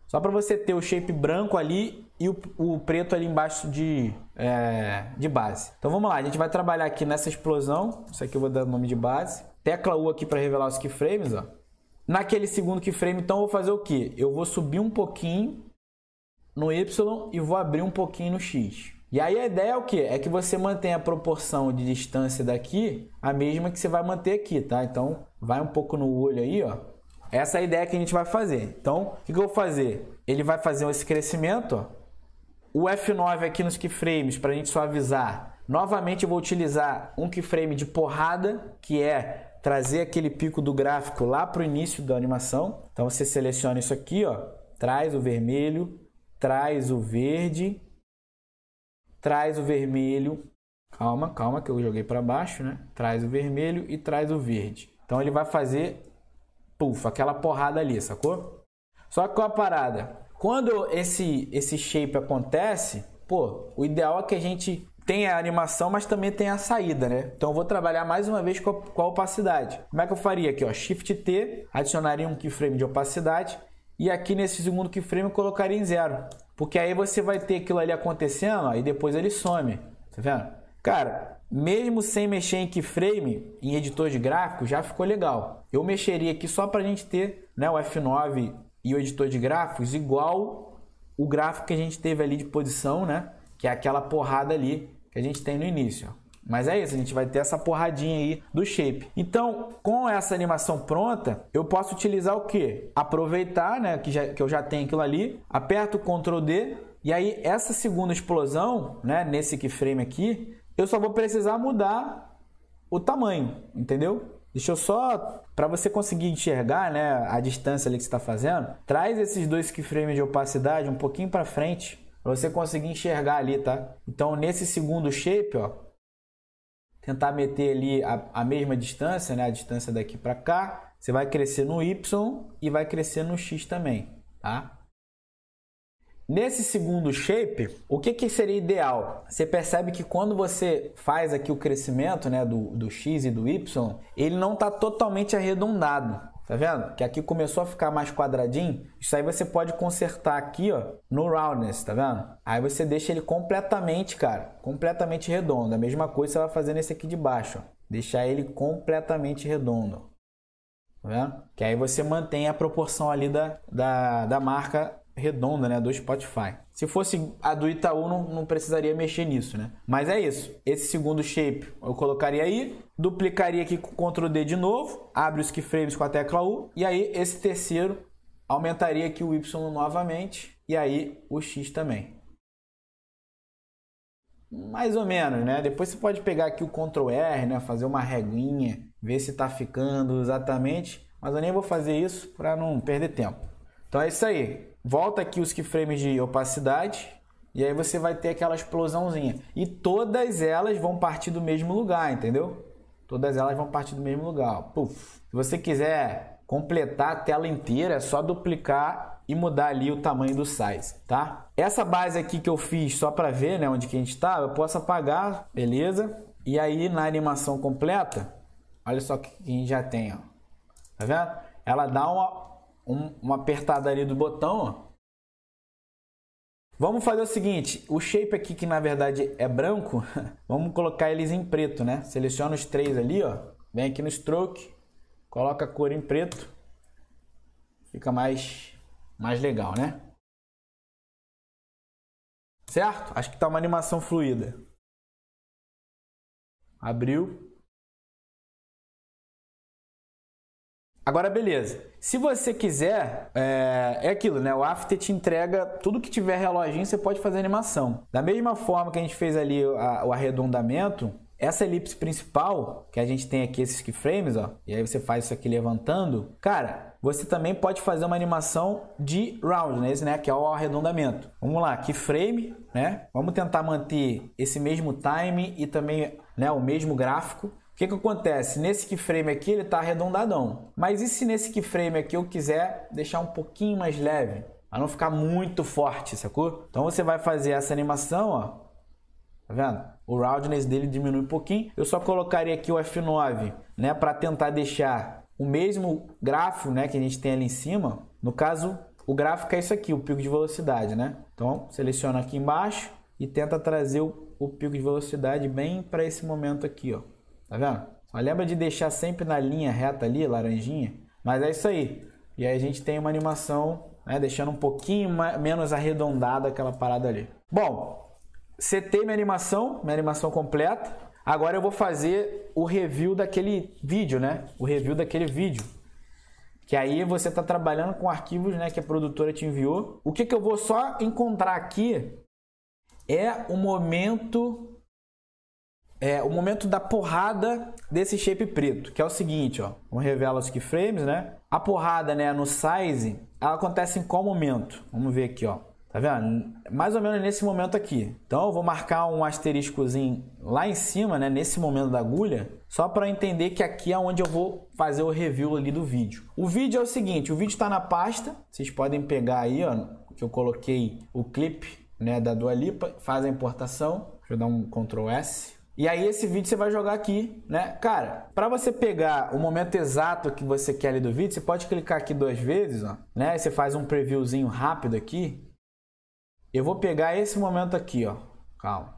Só para você ter o shape branco ali e o preto ali embaixo de base. Então vamos lá, a gente vai trabalhar aqui nessa explosão. Isso aqui eu vou dar o nome de base. Tecla U aqui para revelar os keyframes, ó. Naquele segundo keyframe, então, eu vou fazer o quê? Eu vou subir um pouquinho no Y e vou abrir um pouquinho no X. E aí a ideia é o quê? É que você mantenha a proporção de distância daqui a mesma que você vai manter aqui, tá? Então, vai um pouco no olho aí, ó. Essa é a ideia que a gente vai fazer. Então, o que eu vou fazer? Ele vai fazer esse crescimento, ó. O F9 aqui nos keyframes para a gente suavizar. Novamente, eu vou utilizar um keyframe de porrada, que é trazer aquele pico do gráfico lá para o início da animação. Então, você seleciona isso aqui, ó. Traz o vermelho, traz o verde, traz o vermelho. Calma, calma, que eu joguei para baixo, né? Traz o vermelho e traz o verde. Então, ele vai fazer, puf, aquela porrada ali, sacou? Só que com a parada, quando esse shape acontece, pô, o ideal é que a gente tenha a animação, mas também tenha a saída, né? Então eu vou trabalhar mais uma vez com a opacidade. Como é que eu faria aqui, ó? Shift T, adicionaria um keyframe de opacidade e aqui nesse segundo keyframe eu colocaria em 0. Porque aí você vai ter aquilo ali acontecendo, ó, e depois ele some. Tá vendo? Cara, mesmo sem mexer em keyframe, em editor de gráficos, já ficou legal. Eu mexeria aqui só para a gente ter, né, o F9 e o editor de gráficos igual o gráfico que a gente teve ali de posição, né? Que é aquela porrada ali que a gente tem no início. Ó. Mas é isso, a gente vai ter essa porradinha aí do shape. Então, com essa animação pronta, eu posso utilizar o quê? Aproveitar, né, que eu já tenho aquilo ali, aperto o Ctrl D, e aí essa segunda explosão, né, nesse keyframe aqui, eu só vou precisar mudar o tamanho, entendeu? Deixa eu só, para você conseguir enxergar, né, a distância ali que você está fazendo, traz esses dois keyframes de opacidade um pouquinho para frente, para você conseguir enxergar ali, tá? Então, nesse segundo shape, ó, tentar meter ali a mesma distância, né, a distância daqui para cá, você vai crescer no Y e vai crescer no X também, tá? Nesse segundo shape, o que seria ideal? Você percebe que quando você faz aqui o crescimento, né, do X e do Y, ele não está totalmente arredondado. Tá vendo? Que aqui começou a ficar mais quadradinho. Isso aí você pode consertar aqui, ó, no Roundness, tá vendo? Aí você deixa ele completamente, cara, completamente redondo. A mesma coisa você vai fazer nesse aqui de baixo, ó. Deixar ele completamente redondo. Tá vendo? Que aí você mantém a proporção ali da marca redonda, né, do Spotify. Se fosse a do Itaú, não precisaria mexer nisso, né? Mas é isso. Esse segundo shape eu colocaria aí, duplicaria aqui com Ctrl D de novo, abre os keyframes com a tecla U, e aí esse terceiro aumentaria aqui o Y novamente, e aí o X também. Mais ou menos, né? Depois você pode pegar aqui o Ctrl R, né, fazer uma reguinha, ver se tá ficando exatamente, mas eu nem vou fazer isso para não perder tempo. Então é isso aí. Volta aqui os keyframes de opacidade e aí você vai ter aquela explosãozinha. E todas elas vão partir do mesmo lugar, entendeu? Todas elas vão partir do mesmo lugar. Puf. Se você quiser completar a tela inteira, é só duplicar e mudar ali o tamanho do size, tá? Essa base aqui que eu fiz só para ver, né, onde que a gente tá, eu posso apagar, beleza? E aí na animação completa, olha só o que a gente já tem, ó. Tá vendo? Ela dá uma apertada ali do botão, ó. Vamos fazer o seguinte, o shape aqui que na verdade é branco, vamos colocar eles em preto, né? Seleciona os três ali, ó. Vem aqui no stroke, coloca a cor em preto. Fica mais legal, né? Certo? Acho que tá uma animação fluida. Abriu. Agora, beleza. Se você quiser, é aquilo, né? O After te entrega tudo que tiver reloginho, você pode fazer animação. Da mesma forma que a gente fez ali o arredondamento, essa elipse principal, que a gente tem aqui esses keyframes, ó, e aí você faz isso aqui levantando, cara, você também pode fazer uma animação de roundness, né? Que é o arredondamento. Vamos lá, keyframe, né? Vamos tentar manter esse mesmo time e também, né, o mesmo gráfico. O que acontece? Nesse keyframe aqui ele está arredondadão. Mas e se nesse keyframe aqui eu quiser deixar um pouquinho mais leve? Para não ficar muito forte, sacou? Então você vai fazer essa animação, ó. Tá vendo? O roundness dele diminui um pouquinho. Eu só colocaria aqui o F9, né? Para tentar deixar o mesmo gráfico, né? Que a gente tem ali em cima. No caso, o gráfico é isso aqui, o pico de velocidade, né? Então, seleciona aqui embaixo e tenta trazer o pico de velocidade bem para esse momento aqui, ó. Tá vendo? Só lembra de deixar sempre na linha reta ali, laranjinha. Mas é isso aí. E aí a gente tem uma animação, né, deixando um pouquinho menos arredondada aquela parada ali. Bom, setei minha animação completa. Agora eu vou fazer o review daquele vídeo, né? O review daquele vídeo. Que aí você está trabalhando com arquivos, né, que a produtora te enviou. O que eu vou só encontrar aqui é o momento da porrada desse shape preto, que é o seguinte, ó. Vamos revelar os keyframes, né? A porrada, né, no size, ela acontece em qual momento? Vamos ver aqui, ó. Tá vendo? Mais ou menos nesse momento aqui. Então eu vou marcar um asteriscozinho lá em cima, né, nesse momento da agulha, só para entender que aqui é onde eu vou fazer o review ali do vídeo. O vídeo é o seguinte, o vídeo está na pasta, vocês podem pegar aí, ó, que eu coloquei o clipe, né, da Dua Lipa, faz a importação. Deixa eu dar um Ctrl S. E aí esse vídeo você vai jogar aqui, né? Cara, para você pegar o momento exato que você quer ali do vídeo, você pode clicar aqui 2 vezes, ó, né? Você faz um previewzinho rápido aqui. Eu vou pegar esse momento aqui, ó. Calma.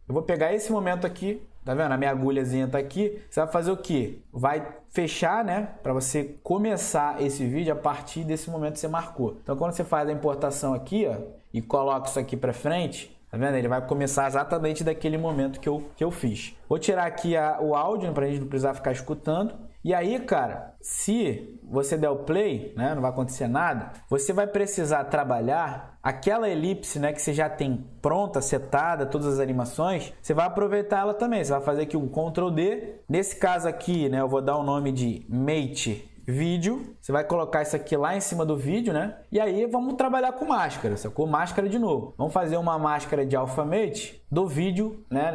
Eu vou pegar esse momento aqui, tá vendo? A minha agulhazinha tá aqui. Você vai fazer o quê? Vai fechar, né? Para você começar esse vídeo a partir desse momento que você marcou. Então, quando você faz a importação aqui, ó, e coloca isso aqui para frente, tá vendo? Ele vai começar exatamente daquele momento que eu fiz. Vou tirar aqui o áudio para a gente não precisar ficar escutando. E aí, cara, se você der o play, né, não vai acontecer nada, você vai precisar trabalhar aquela elipse, né, que você já tem pronta, setada, todas as animações, você vai aproveitar ela também. Você vai fazer aqui um Ctrl D. Nesse caso aqui, né, eu vou dar o nome de Mate Vídeo. Você vai colocar isso aqui lá em cima do vídeo, né? E aí vamos trabalhar com máscara, sacou? Máscara de novo. Vamos fazer uma máscara de Alpha Mate do vídeo, né,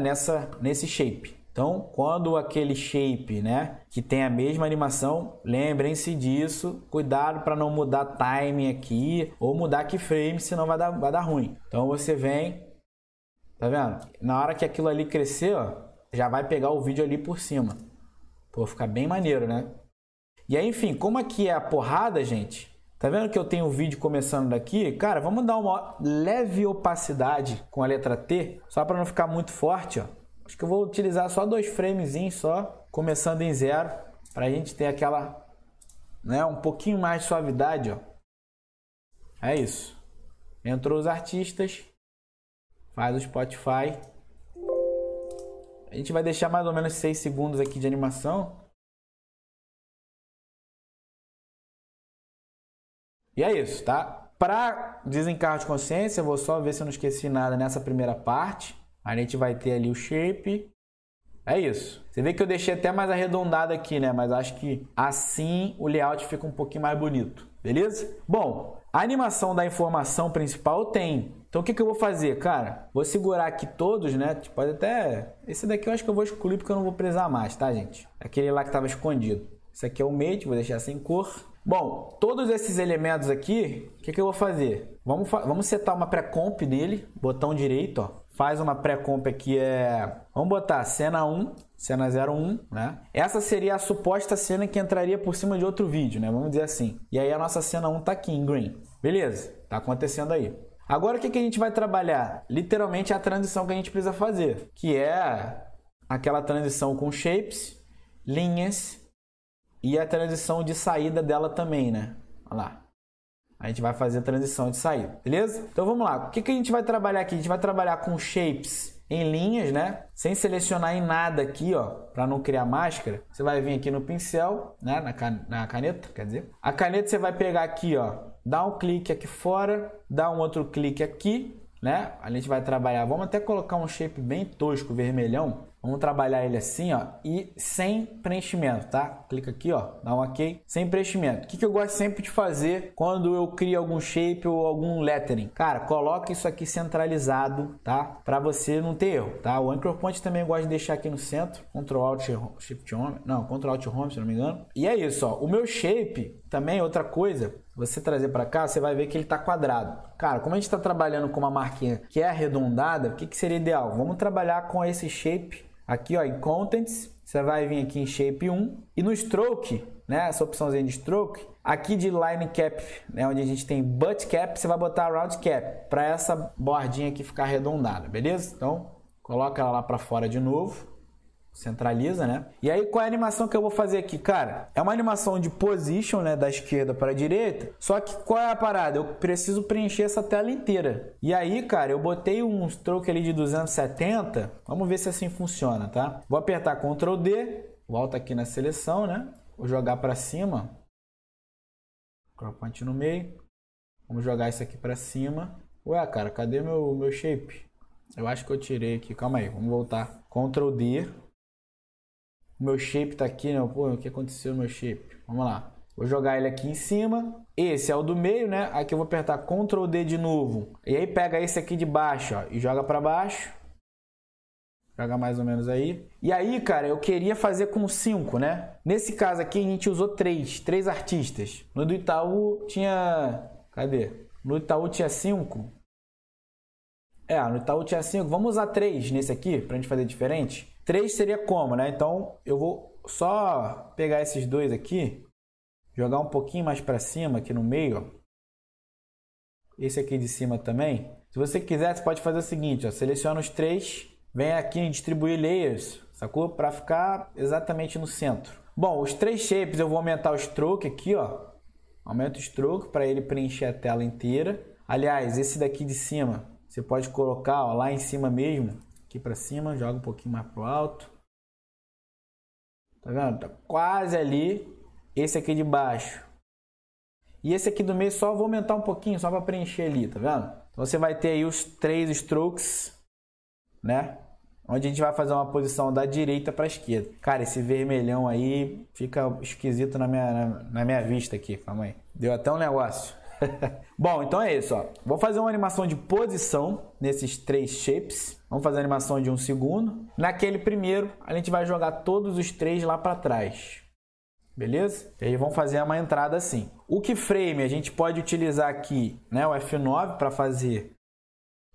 nesse shape. Então, quando aquele shape, né, que tem a mesma animação, lembrem-se disso, cuidado para não mudar timing aqui ou mudar keyframe, senão vai dar ruim. Então você vem, tá vendo? Na hora que aquilo ali crescer, ó, já vai pegar o vídeo ali por cima. Pô, fica bem maneiro, né? E aí, enfim, como aqui é a porrada, gente, tá vendo que eu tenho o vídeo começando daqui? Cara, vamos dar uma leve opacidade com a letra T, só para não ficar muito forte, ó. Acho que eu vou utilizar só 2 framezinhos só, começando em 0, para a gente ter aquela, né, um pouquinho mais de suavidade, ó. É isso. Entrou os artistas, faz o Spotify. A gente vai deixar mais ou menos 6 segundos aqui de animação. E é isso, tá? Para desencargo de consciência, eu vou só ver se eu não esqueci nada nessa primeira parte. A gente vai ter ali o shape. É isso. Você vê que eu deixei até mais arredondado aqui, né? Mas acho que assim o layout fica um pouquinho mais bonito. Beleza? Bom, a animação da informação principal eu tenho. Então o que eu vou fazer, cara? Vou segurar aqui todos, né? Pode até... Esse daqui eu acho que eu vou excluir porque eu não vou precisar mais, tá, gente? Aquele lá que estava escondido. Esse aqui é o mate, vou deixar sem cor. Bom, todos esses elementos aqui, o que eu vou fazer? Vamos setar uma pré-comp nele, botão direito, ó. Faz uma pré-comp aqui, vamos botar cena 1, cena 01, né? Essa seria a suposta cena que entraria por cima de outro vídeo, né? Vamos dizer assim. E aí a nossa cena 1 tá aqui em green. Beleza, tá acontecendo aí. Agora o que a gente vai trabalhar? Literalmente a transição que a gente precisa fazer, que é aquela transição com shapes, linhas e a transição de saída dela também, né? Olha lá. A gente vai fazer a transição de saída, beleza? Então vamos lá. O que a gente vai trabalhar aqui? A gente vai trabalhar com shapes em linhas, né? Sem selecionar em nada aqui, ó, para não criar máscara. Você vai vir aqui no pincel, né? Na caneta, quer dizer. A caneta você vai pegar aqui, ó, dá um clique aqui fora, dá um outro clique aqui, né? A gente vai trabalhar. Vamos até colocar um shape bem tosco, vermelhão. Vamos trabalhar ele assim, ó, e sem preenchimento, tá? Clica aqui, ó, dá um OK, sem preenchimento. O que eu gosto sempre de fazer quando eu crio algum shape ou algum lettering? Cara, coloca isso aqui centralizado, tá? Para você não ter erro, tá? O Anchor Point também eu gosto de deixar aqui no centro. Ctrl Alt Shift Home, não, Ctrl Alt Home, se não me engano. E é isso, ó. O meu shape também, outra coisa, você trazer para cá, você vai ver que ele tá quadrado. Cara, como a gente está trabalhando com uma marquinha que é arredondada, o que seria ideal? Vamos trabalhar com esse shape aqui, ó, em Contents, você vai vir aqui em Shape 1 e no Stroke, né, essa opçãozinha de Stroke, aqui de Line Cap, né, onde a gente tem Butt Cap, você vai botar Round Cap, para essa bordinha aqui ficar arredondada, beleza? Então, coloca ela lá para fora de novo, centraliza, né? E aí, qual é a animação que eu vou fazer aqui? Cara, é uma animação de position, né, da esquerda para a direita, só que qual é a parada? Eu preciso preencher essa tela inteira. E aí, cara, eu botei um stroke ali de 270, vamos ver se assim funciona, tá? Vou apertar Ctrl D, volta aqui na seleção, né? Vou jogar para cima, crop point no meio, vamos jogar isso aqui para cima. Ué, cara, cadê meu shape? Eu acho que eu tirei aqui, calma aí, vamos voltar. Ctrl D. O meu shape tá aqui, né? Pô, o que aconteceu no meu shape? Vamos lá. Vou jogar ele aqui em cima. Esse é o do meio, né? Aqui eu vou apertar Ctrl D de novo. E aí pega esse aqui de baixo, ó, e joga para baixo. Joga mais ou menos aí. E aí, cara, eu queria fazer com 5, né? Nesse caso aqui, a gente usou 3 artistas. No do Itaú tinha... Cadê? No Itaú tinha 5. No Itaú tinha 5. Vamos usar 3 nesse aqui, pra gente fazer diferente. 3 seria como, né? Então, eu vou só pegar esses dois aqui, jogar um pouquinho mais pra cima, aqui no meio, ó. Esse aqui de cima também. Se você quiser, você pode fazer o seguinte, ó. Seleciona os 3, vem aqui em distribuir layers, sacou? Pra ficar exatamente no centro. Bom, os 3 shapes eu vou aumentar o stroke aqui, ó. Aumenta o stroke para ele preencher a tela inteira. Aliás, esse daqui de cima, você pode colocar, ó, lá em cima mesmo. Aqui para cima, joga um pouquinho mais pro alto. Tá vendo? Tá quase ali. Esse aqui de baixo. E esse aqui do meio só vou aumentar um pouquinho, só para preencher ali, tá vendo? Então você vai ter aí os 3 strokes, né? Onde a gente vai fazer uma posição da direita para a esquerda. Cara, esse vermelhão aí fica esquisito na minha vista aqui. Calma aí. Deu até um negócio. Bom, então é isso, ó. Vou fazer uma animação de posição nesses 3 shapes. Vamos fazer a animação de 1 segundo. Naquele primeiro, a gente vai jogar todos os 3 lá para trás. Beleza? E aí vamos fazer uma entrada assim. O keyframe a gente pode utilizar aqui, né, o F9 para fazer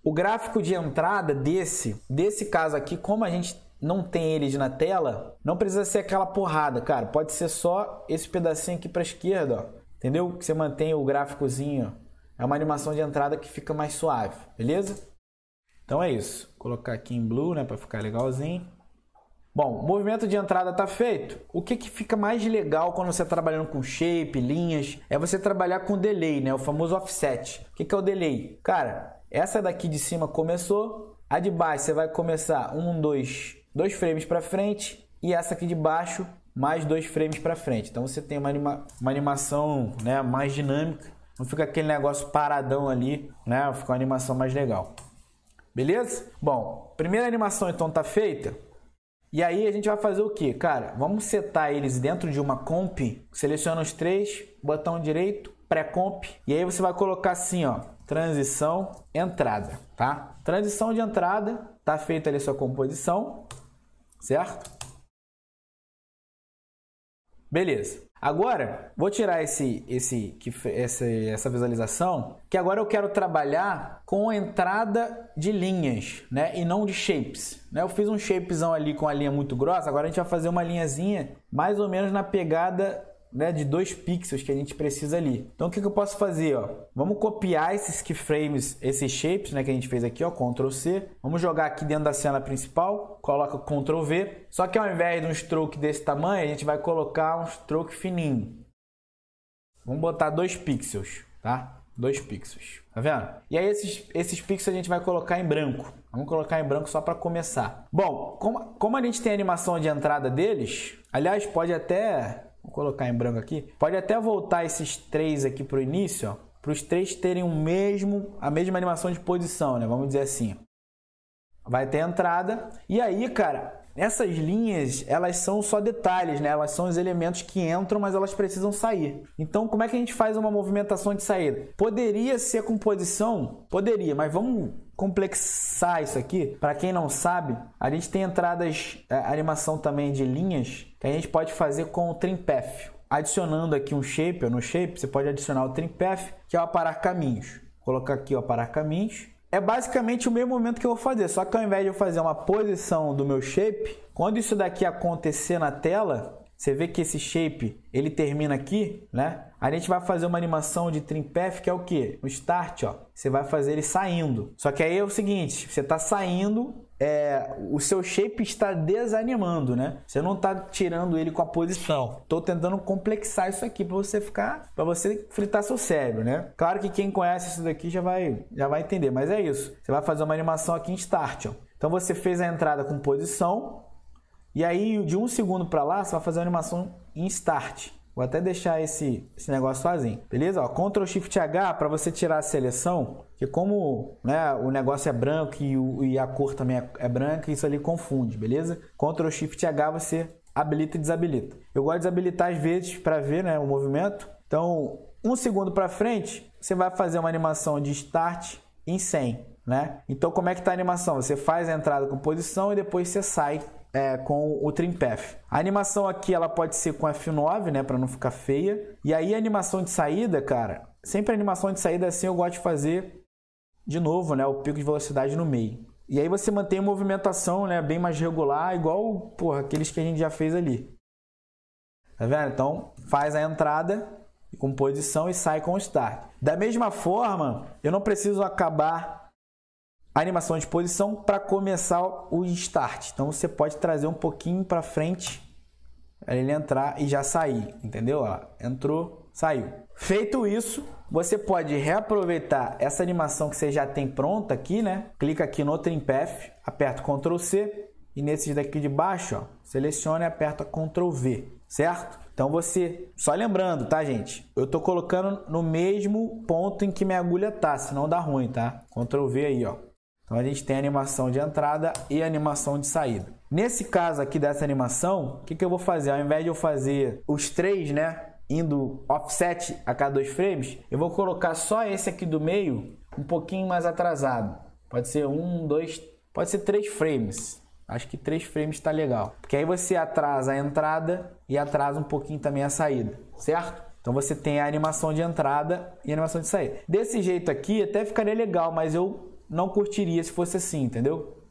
o gráfico de entrada desse caso aqui. Como a gente não tem eles na tela, não precisa ser aquela porrada, cara. Pode ser só esse pedacinho aqui para a esquerda, ó. Entendeu? Que você mantém o gráficozinho. É uma animação de entrada que fica mais suave, beleza? Então é isso. Vou colocar aqui em blue, né, para ficar legalzinho. Bom, o movimento de entrada está feito. O que fica mais legal quando você está trabalhando com shape, linhas, é você trabalhar com delay, né? O famoso offset. O que é o delay? Cara, essa daqui de cima começou, a de baixo você vai começar 2 frames para frente e essa aqui de baixo mais 2 frames para frente. Então você tem uma animação, né, mais dinâmica, não fica aquele negócio paradão ali, né? Fica uma animação mais legal. Beleza? Bom, primeira animação então tá feita. E aí a gente vai fazer o que? Cara, vamos setar eles dentro de uma comp. Seleciona os 3, botão direito, pré-comp. E aí você vai colocar assim, ó, transição, entrada, tá? Transição de entrada, tá feita ali a sua composição, certo? Beleza. Agora, vou tirar essa visualização, que agora eu quero trabalhar com a entrada de linhas, né? E não de shapes, né? Eu fiz um shapezão ali com a linha muito grossa, agora a gente vai fazer uma linhazinha mais ou menos na pegada, né, de 2 pixels que a gente precisa ali. Então o que eu posso fazer, ó? Vamos copiar esses keyframes, esses shapes, né, que a gente fez aqui, ó, Ctrl C. Vamos jogar aqui dentro da cena principal, coloca Ctrl V. Só que ao invés de um stroke desse tamanho, a gente vai colocar um stroke fininho. Vamos botar 2 pixels, tá? 2 pixels, tá vendo? E aí esses pixels a gente vai colocar em branco. Vamos colocar em branco só para começar. Bom, como a gente tem a animação de entrada deles, aliás, pode até... Vou colocar em branco aqui. Pode até voltar esses 3 aqui para o início, para os 3 terem a mesma animação de posição, né? Vamos dizer assim. Vai ter entrada. E aí, cara, essas linhas, elas são só detalhes, né? Elas são os elementos que entram, mas elas precisam sair. Então, como é que a gente faz uma movimentação de saída? Poderia ser com posição? Poderia, mas vamos complexar isso aqui. Para quem não sabe, a gente tem entradas, animação também de linhas, que a gente pode fazer com o Trim Path. Adicionando aqui um shape, ou no shape, você pode adicionar o Trim Path, que é o aparar caminhos. Vou colocar aqui o aparar caminhos. É basicamente o mesmo movimento que eu vou fazer, só que ao invés de eu fazer uma posição do meu shape, quando isso daqui acontecer na tela, você vê que esse shape, ele termina aqui, né? A gente vai fazer uma animação de Trim Path, que é o quê? O Start, ó. Você vai fazer ele saindo. Só que aí é o seguinte, você está saindo, o seu shape está desanimando, né? Você não está tirando ele com a posição. Estou tentando complexar isso aqui para você fritar seu cérebro, né? Claro que quem conhece isso daqui já vai entender, mas é isso. Você vai fazer uma animação aqui em Start, ó. Então você fez a entrada com posição, e aí de 1 segundo para lá você vai fazer uma animação em Start. Vou até deixar esse negócio sozinho, beleza? Ó, Ctrl Shift H para você tirar a seleção, que como, né, o negócio é branco e a cor também é branca, isso ali confunde, beleza? Ctrl Shift H você habilita e desabilita. Eu gosto de desabilitar às vezes para ver, né, o movimento. Então, 1 segundo para frente, você vai fazer uma animação de Start em 100. né? Então como é que tá a animação? Você faz a entrada com posição e depois você sai com o Trim Path. A animação aqui ela pode ser com F9, né, para não ficar feia. E aí a animação de saída, cara, sempre a animação de saída assim eu gosto de fazer de novo, né, o pico de velocidade no meio. E aí você mantém a movimentação, né, bem mais regular, igual, porra, aqueles que a gente já fez ali. Tá vendo? Então faz a entrada com posição e sai com o start. Da mesma forma, eu não preciso acabar a animação de posição para começar o start. Então você pode trazer um pouquinho para frente para ele entrar e já sair, entendeu? Ó, entrou, saiu. Feito isso, você pode reaproveitar essa animação que você já tem pronta aqui, né? Clica aqui no Trim Path, aperta Ctrl C e nesses daqui de baixo, ó, seleciona e aperta Ctrl V, certo? Então você, só lembrando, tá, gente? Eu tô colocando no mesmo ponto em que minha agulha tá, senão dá ruim, tá? Ctrl V aí, ó. Então a gente tem a animação de entrada e a animação de saída. Nesse caso aqui dessa animação, o que eu vou fazer? Ao invés de eu fazer os três, né, indo offset a cada 2 frames, eu vou colocar só esse aqui do meio um pouquinho mais atrasado. Pode ser 1, 2, pode ser 3 frames. Acho que 3 frames está legal. Porque aí você atrasa a entrada e atrasa um pouquinho também a saída, certo? Então você tem a animação de entrada e a animação de saída. Desse jeito aqui até ficaria legal, mas eu não curtiria se fosse assim, entendeu?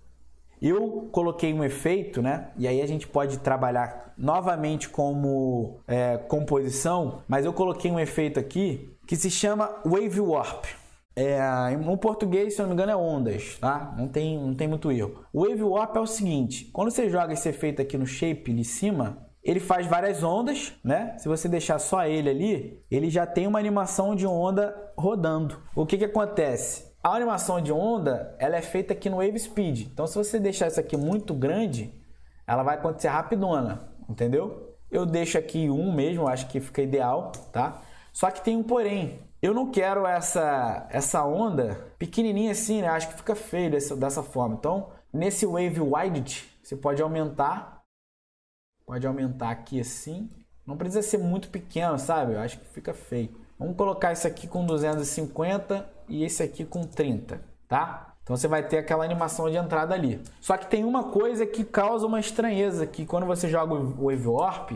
Eu coloquei um efeito, né? E aí a gente pode trabalhar novamente como composição, mas eu coloquei um efeito aqui que se chama Wave Warp. No português, se eu não me engano, é ondas, tá? Não tem muito erro. O Wave Warp é o seguinte, quando você joga esse efeito aqui no shape de cima, ele faz várias ondas, né? Se você deixar só ele ali, ele já tem uma animação de onda rodando. O que acontece? A animação de onda, ela é feita aqui no Wave Speed. Então, se você deixar isso aqui muito grande, ela vai acontecer rapidona, entendeu? Eu deixo aqui 1 mesmo, acho que fica ideal, tá? Só que tem um porém. Eu não quero essa onda pequenininha assim, né? Acho que fica feio dessa forma. Então, nesse Wave Width, você pode aumentar. Pode aumentar aqui assim. Não precisa ser muito pequeno, sabe? Eu acho que fica feio. Vamos colocar isso aqui com 250 e esse aqui com 30, tá? Então você vai ter aquela animação de entrada ali. Só que tem uma coisa que causa uma estranheza, que quando você joga o Wave Warp,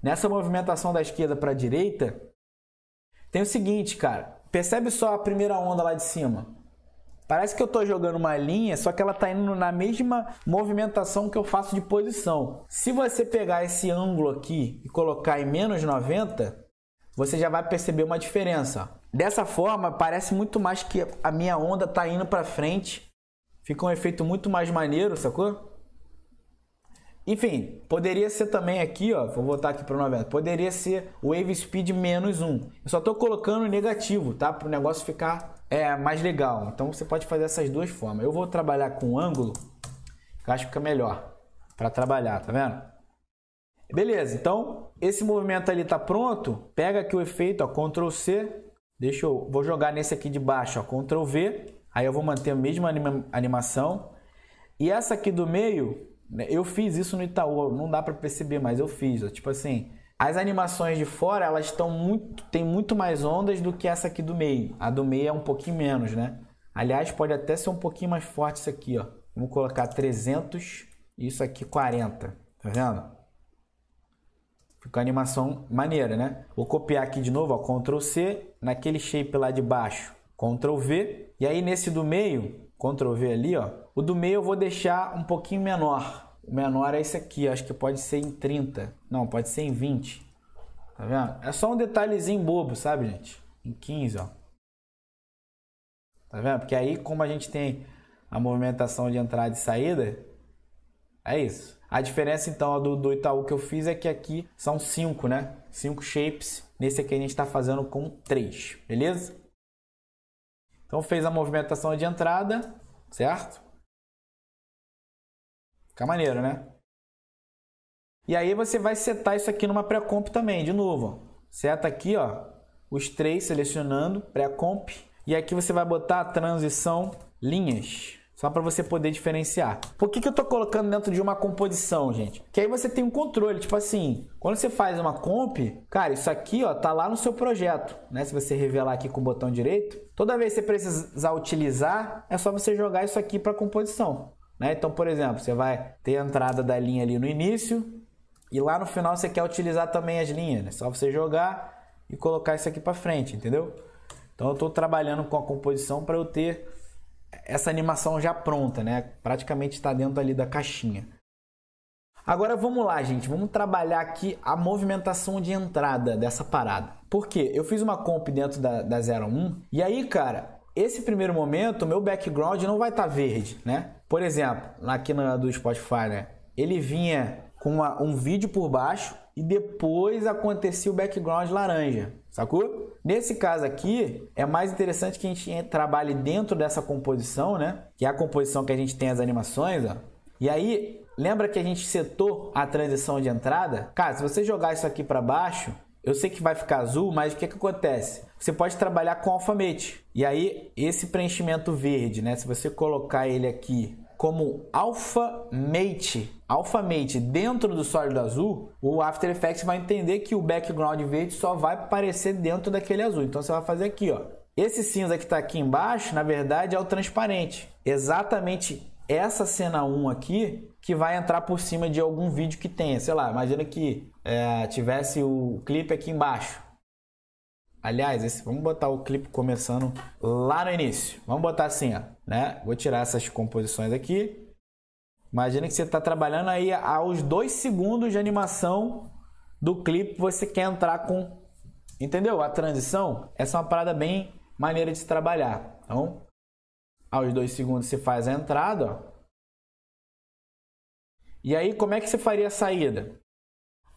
nessa movimentação da esquerda para a direita, tem o seguinte, cara. Percebe só a primeira onda lá de cima? Parece que eu estou jogando uma linha, só que ela está indo na mesma movimentação que eu faço de posição. Se você pegar esse ângulo aqui e colocar em menos 90, você já vai perceber uma diferença. Dessa forma, parece muito mais que a minha onda está indo para frente. Fica um efeito muito mais maneiro, sacou? Enfim, poderia ser também aqui, ó, vou voltar aqui para o 90. Poderia ser Wave Speed menos 1. Eu só estou colocando negativo, tá? Para o negócio ficar mais legal. Então você pode fazer essas duas formas. Eu vou trabalhar com ângulo, que eu acho que fica melhor para trabalhar, tá vendo? Beleza, então esse movimento ali tá pronto. Pega aqui o efeito, ó, Ctrl C. Vou jogar nesse aqui de baixo, ó, Ctrl V. Aí eu vou manter a mesma animação. E essa aqui do meio, eu fiz isso no Itaú, não dá para perceber, mas eu fiz, ó, tipo assim, as animações de fora, elas tem muito mais ondas do que essa aqui do meio. A do meio é um pouquinho menos, né? Aliás, pode até ser um pouquinho mais forte isso aqui, ó. Vamos colocar 300 e isso aqui 40, tá vendo? Fica a animação maneira, né? Vou copiar aqui de novo, ó, Ctrl C, naquele shape lá de baixo, Ctrl V, e aí nesse do meio, Ctrl V ali, ó, o do meio eu vou deixar um pouquinho menor. O menor é esse aqui, acho que pode ser em 30, não, pode ser em 20, tá vendo? É só um detalhezinho bobo, sabe, gente? Em 15, ó. Tá vendo? Porque aí, como a gente tem a movimentação de entrada e saída, é isso. A diferença, então, do Itaú que eu fiz é que aqui são 5, né? 5 shapes. Nesse aqui a gente está fazendo com 3, beleza? Então, fez a movimentação de entrada, certo? Fica maneiro, né? E aí você vai setar isso aqui numa pré-comp também, de novo. Ó. Seta aqui, ó, os 3 selecionando, pré-comp. E aqui você vai botar a transição linhas. Só para você poder diferenciar. Por que eu estou colocando dentro de uma composição, gente? Que aí você tem um controle. Tipo assim, quando você faz uma comp, cara, isso aqui ó, tá lá no seu projeto. Né? Se você revelar aqui com o botão direito, toda vez que você precisar utilizar, é só você jogar isso aqui para composição. Né? Então, por exemplo, você vai ter a entrada da linha ali no início e lá no final você quer utilizar também as linhas. Né? Só você jogar e colocar isso aqui para frente, entendeu? Então, eu estou trabalhando com a composição para eu ter essa animação já pronta, né? Praticamente está dentro ali da caixinha. Agora vamos lá, gente. Vamos trabalhar aqui a movimentação de entrada dessa parada. Por quê? Eu fiz uma comp dentro da 01 e aí, cara, esse primeiro momento, o meu background não vai estar verde, né? Por exemplo, aqui do Spotify, né? Ele vinha com um vídeo por baixo e depois acontecia o background laranja, sacou? Nesse caso aqui, é mais interessante que a gente trabalhe dentro dessa composição, né? Que é a composição que a gente tem as animações, ó. E aí, lembra que a gente setou a transição de entrada? Cara, se você jogar isso aqui para baixo, eu sei que vai ficar azul, mas o que acontece? Você pode trabalhar com alfamate. E aí, esse preenchimento verde, né? Se você colocar ele aqui como alfamate dentro do sólido azul, o After Effects vai entender que o background verde só vai aparecer dentro daquele azul. Então você vai fazer aqui, ó. Esse cinza que está aqui embaixo, na verdade, é o transparente. Exatamente essa cena 1 aqui que vai entrar por cima de algum vídeo que tenha. Sei lá, imagina que tivesse o clipe aqui embaixo. Aliás, vamos botar o clipe começando lá no início. Vamos botar assim, ó, né? Vou tirar essas composições aqui. Imagina que você está trabalhando aí aos 2 segundos de animação do clipe, você quer entrar com... Entendeu? A transição, essa é uma parada bem maneira de se trabalhar. Então, aos 2 segundos você faz a entrada, ó. E aí, como é que você faria a saída?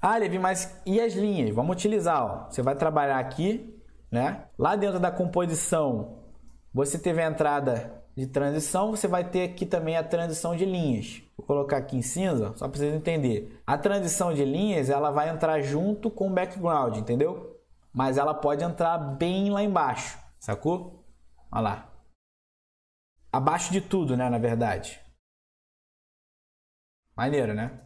Ah, Levi, mas e as linhas? Vamos utilizar, ó. Você vai trabalhar aqui, né? Lá dentro da composição, você teve a entrada de transição, você vai ter aqui também a transição de linhas. Vou colocar aqui em cinza, só para vocês entenderem. A transição de linhas, ela vai entrar junto com o background, entendeu? Mas ela pode entrar bem lá embaixo, sacou? Olha lá. Abaixo de tudo, né, na verdade. Maneiro, né?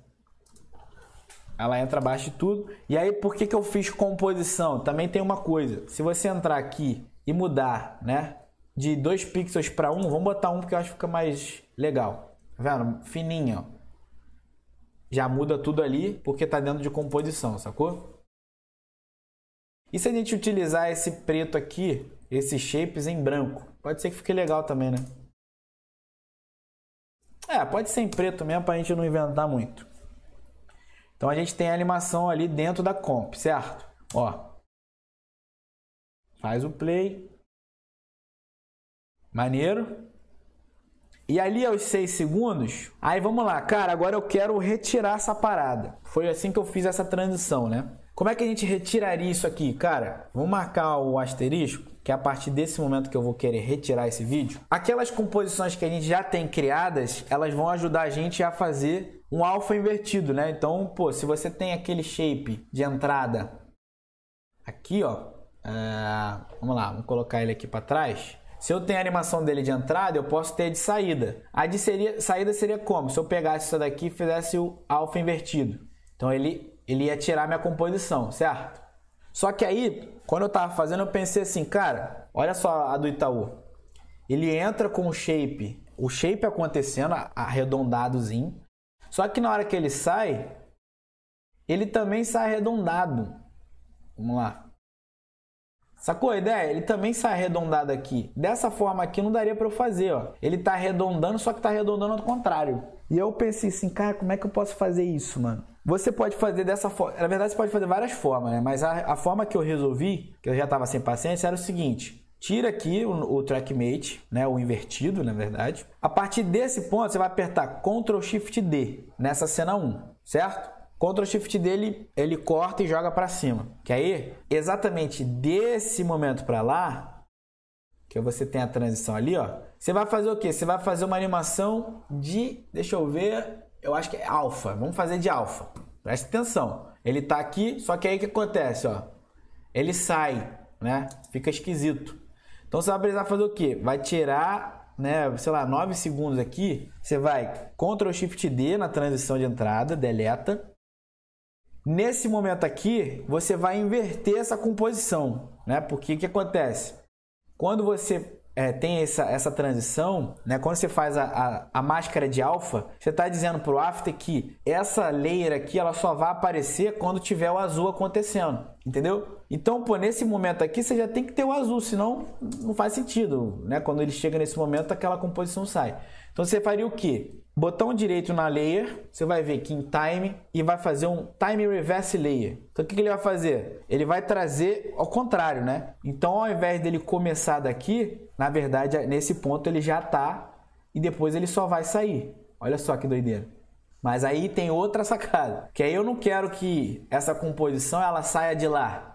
Ela entra abaixo de tudo. E aí, por que eu fiz composição? Também tem uma coisa. Se você entrar aqui e mudar, né? De 2 pixels para 1, vamos botar 1 porque eu acho que fica mais legal. Tá vendo? Fininho, ó. Já muda tudo ali porque tá dentro de composição, sacou? E se a gente utilizar esse preto aqui, esses shapes em branco? Pode ser que fique legal também, né? Pode ser em preto mesmo pra gente não inventar muito. Então a gente tem a animação ali dentro da comp, certo? Ó. Faz o play. Maneiro. E ali aos 6 segundos, aí vamos lá, cara, agora eu quero retirar essa parada. Foi assim que eu fiz essa transição, né? Como é que a gente retiraria isso aqui? Cara, vamos marcar o asterisco, que é a partir desse momento que eu vou querer retirar esse vídeo. Aquelas composições que a gente já tem criadas, elas vão ajudar a gente a fazer um alfa invertido, né? Então, pô, se você tem aquele shape de entrada aqui, ó, vamos lá, vamos colocar ele aqui para trás. Se eu tenho a animação dele de entrada, eu posso ter de saída. A de saída seria como? Se eu pegasse isso daqui e fizesse o alfa invertido. Então ele ia tirar minha composição, certo? Só que aí, quando eu tava fazendo, eu pensei assim, cara, olha só a do Itaú. Ele entra com o shape acontecendo, arredondadozinho. Só que na hora que ele sai, ele também sai arredondado. Vamos lá. Sacou a ideia? Ele também sai arredondado aqui. Dessa forma aqui não daria para eu fazer, ó. Ele tá arredondando, só que tá arredondando ao contrário. E eu pensei assim, cara, como é que eu posso fazer isso, mano? Você pode fazer dessa forma. Na verdade, você pode fazer várias formas, né? Mas a forma que eu resolvi, que eu já tava sem paciência, era o seguinte. Tira aqui o TrackMate, né? O invertido, na verdade. A partir desse ponto, você vai apertar Ctrl Shift D nessa cena 1, certo? Ctrl Shift dele, ele corta e joga para cima. Que aí, exatamente desse momento para lá, que você tem a transição ali, ó. Você vai fazer o quê? Você vai fazer uma animação de, deixa eu ver, eu acho que é alfa. Vamos fazer de alfa. Presta atenção. Ele tá aqui, só que aí o que acontece, ó? Ele sai, né? Fica esquisito. Então você vai precisar fazer o quê? Vai tirar né, sei lá, 9 segundos aqui, você vai Ctrl Shift D na transição de entrada, deleta. Nesse momento aqui, você vai inverter essa composição, né? Porque o que acontece? Quando você tem essa transição, né? Quando você faz a máscara de alfa, você está dizendo para o After que essa layer aqui ela só vai aparecer quando tiver o azul acontecendo, entendeu? Então, pô, nesse momento aqui você já tem que ter o azul, senão não faz sentido, né? Quando ele chega nesse momento, aquela composição sai. Então você faria o quê? Botão direito na layer, você vai vir aqui em Time e vai fazer um Time Reverse Layer. Então o que ele vai fazer? Ele vai trazer ao contrário, né? Então ao invés dele começar daqui, na verdade nesse ponto ele já tá e depois ele só vai sair. Olha só que doideira. Mas aí tem outra sacada, que aí eu não quero que essa composição ela saia de lá.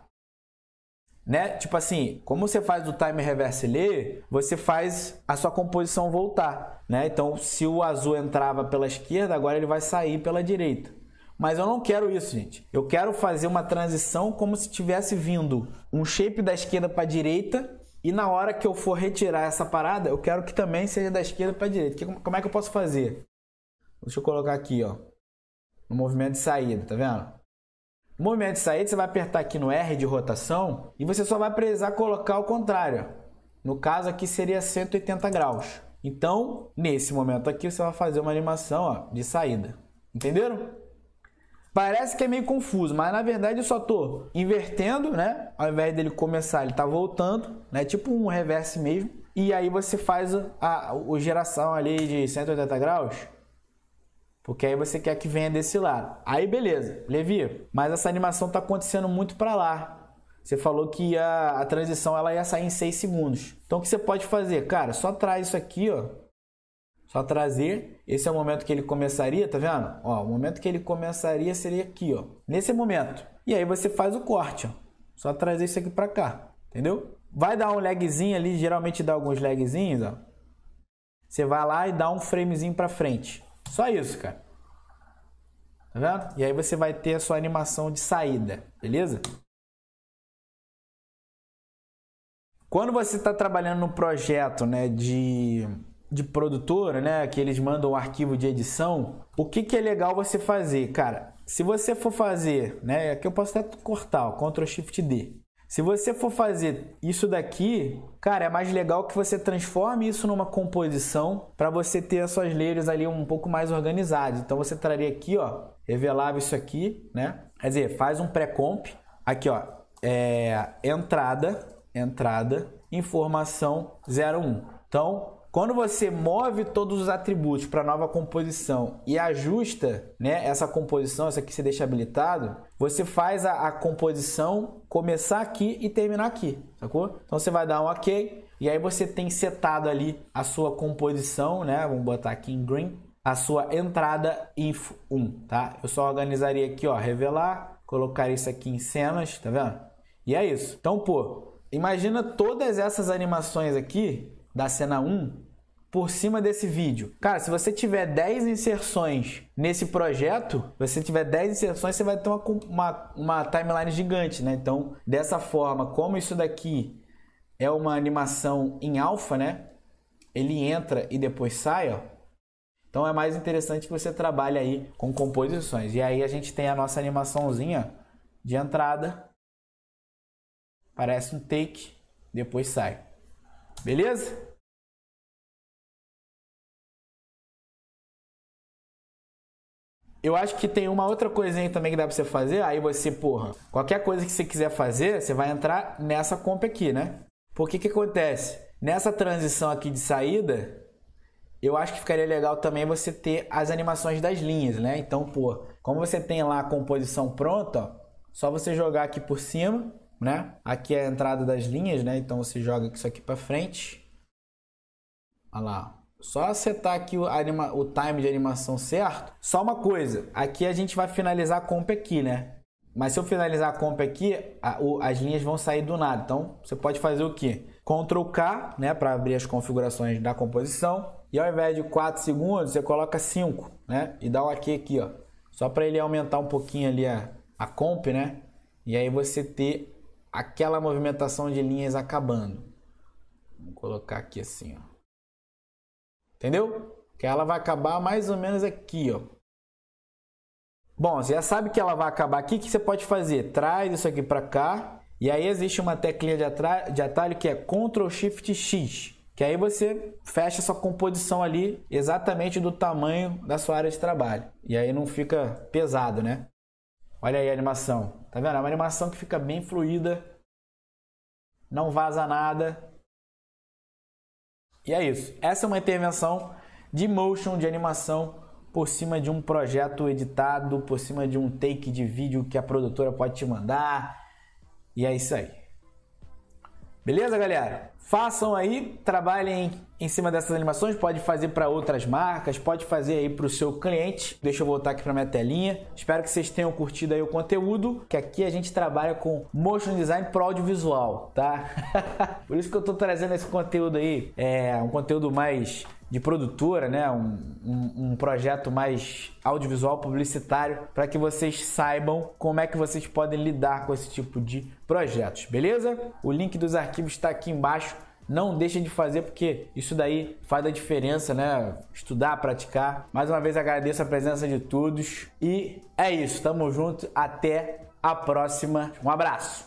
Né? Tipo assim, como você faz o Time Reverse Layer, você faz a sua composição voltar, né? Então, se o azul entrava pela esquerda, agora ele vai sair pela direita. Mas eu não quero isso, gente. Eu quero fazer uma transição como se tivesse vindo um shape da esquerda para a direita e na hora que eu for retirar essa parada, eu quero que também seja da esquerda para a direita. Como é que eu posso fazer? Deixa eu colocar aqui, ó, no movimento de saída, tá vendo? No movimento de saída, você vai apertar aqui no R de rotação e você só vai precisar colocar o contrário. No caso aqui seria 180 graus. Então, nesse momento aqui, você vai fazer uma animação, ó, de saída. Entenderam? Parece que é meio confuso, mas na verdade eu só estou invertendo, né? Ao invés dele começar, ele está voltando, né? Tipo um reverse mesmo. E aí você faz a geração ali de 180 graus. Porque aí você quer que venha desse lado. Aí beleza, Levi, mas essa animação está acontecendo muito para lá. Você falou que a transição ela ia sair em 6 segundos. Então o que você pode fazer? Cara, só traz isso aqui, ó. Só trazer. Esse é o momento que ele começaria, tá vendo? Ó, o momento que ele começaria seria aqui, ó. Nesse momento. E aí você faz o corte, ó. Só trazer isso aqui para cá, entendeu? Vai dar um lagzinho ali, geralmente dá alguns lagzinhos, ó. Você vai lá e dá um framezinho para frente. Só isso, cara. Tá vendo? E aí você vai ter a sua animação de saída, beleza? Quando você está trabalhando no projeto, né, de produtora, né, que eles mandam o arquivo de edição, o que é legal você fazer, cara? Se você for fazer, né, aqui eu posso até cortar, ó, Ctrl Shift D. Se você for fazer isso daqui, cara, é mais legal que você transforme isso numa composição para você ter as suas layers ali um pouco mais organizadas. Então você traria aqui, ó, revelava isso aqui, né? Quer dizer, faz um pré-comp, aqui, ó, entrada, informação 01. Então, quando você move todos os atributos para a nova composição e ajusta, né, essa composição, essa aqui você deixa habilitado, você faz a composição começar aqui e terminar aqui, sacou? Então você vai dar um OK e aí você tem setado ali a sua composição, né? Vamos botar aqui em green, a sua entrada inf 1, tá? Eu só organizaria aqui, ó, revelar, colocar isso aqui em cenas, tá vendo? E é isso. Então, pô, imagina todas essas animações aqui da cena 1 por cima desse vídeo. Cara, se você tiver 10 inserções nesse projeto, você tiver 10 inserções, você vai ter uma timeline gigante, né? Então, dessa forma, como isso daqui é uma animação em alfa, né? Ele entra e depois sai, ó. Então, é mais interessante que você trabalhe aí com composições. E aí a gente tem a nossa animaçãozinha de entrada. Parece um take, depois sai. Beleza? Eu acho que tem uma outra coisinha também que dá pra você fazer. Aí você, porra, qualquer coisa que você quiser fazer, você vai entrar nessa comp aqui, né? Porque que acontece? Nessa transição aqui de saída, eu acho que ficaria legal também você ter as animações das linhas, né? Então, pô, como você tem lá a composição pronta, ó, só você jogar aqui por cima, né? Aqui é a entrada das linhas, né? Então você joga isso aqui pra frente. Olha lá. Só setar aqui o time de animação certo. Só uma coisa, aqui a gente vai finalizar a comp aqui, né? Mas se eu finalizar a comp aqui, as linhas vão sair do nada. Então, você pode fazer o quê? Ctrl K, né? Para abrir as configurações da composição. E ao invés de 4 segundos, você coloca 5, né? E dá o OK aqui, ó. Só para ele aumentar um pouquinho ali a comp, né? E aí você ter aquela movimentação de linhas acabando. Vou colocar aqui assim, ó. entendeu? Que ela vai acabar mais ou menos aqui, ó. Bom, você já sabe que ela vai acabar aqui. O que você pode fazer? Traz isso aqui para cá. E aí existe uma teclinha de atalho que é Ctrl Shift X. Que aí você fecha sua composição ali exatamente do tamanho da sua área de trabalho. E aí não fica pesado, né? Olha aí a animação. Tá vendo? É uma animação que fica bem fluida. Não vaza nada. E é isso. Essa é uma intervenção de motion, de animação, por cima de um projeto editado, por cima de um take de vídeo que a produtora pode te mandar. E é isso aí. Beleza, galera? Façam aí, trabalhem em cima dessas animações, pode fazer para outras marcas, pode fazer aí para o seu cliente. Deixa eu voltar aqui para minha telinha. Espero que vocês tenham curtido aí o conteúdo, que aqui a gente trabalha com motion design para audiovisual, tá? Por isso que eu tô trazendo esse conteúdo aí, um conteúdo mais de produtora, né? Um projeto mais audiovisual publicitário, para que vocês saibam como é que vocês podem lidar com esse tipo de projetos, beleza? O link dos arquivos está aqui embaixo. Não deixem de fazer, porque isso daí faz a diferença, né? Estudar, praticar. Mais uma vez agradeço a presença de todos. E é isso, tamo junto. Até a próxima. Um abraço.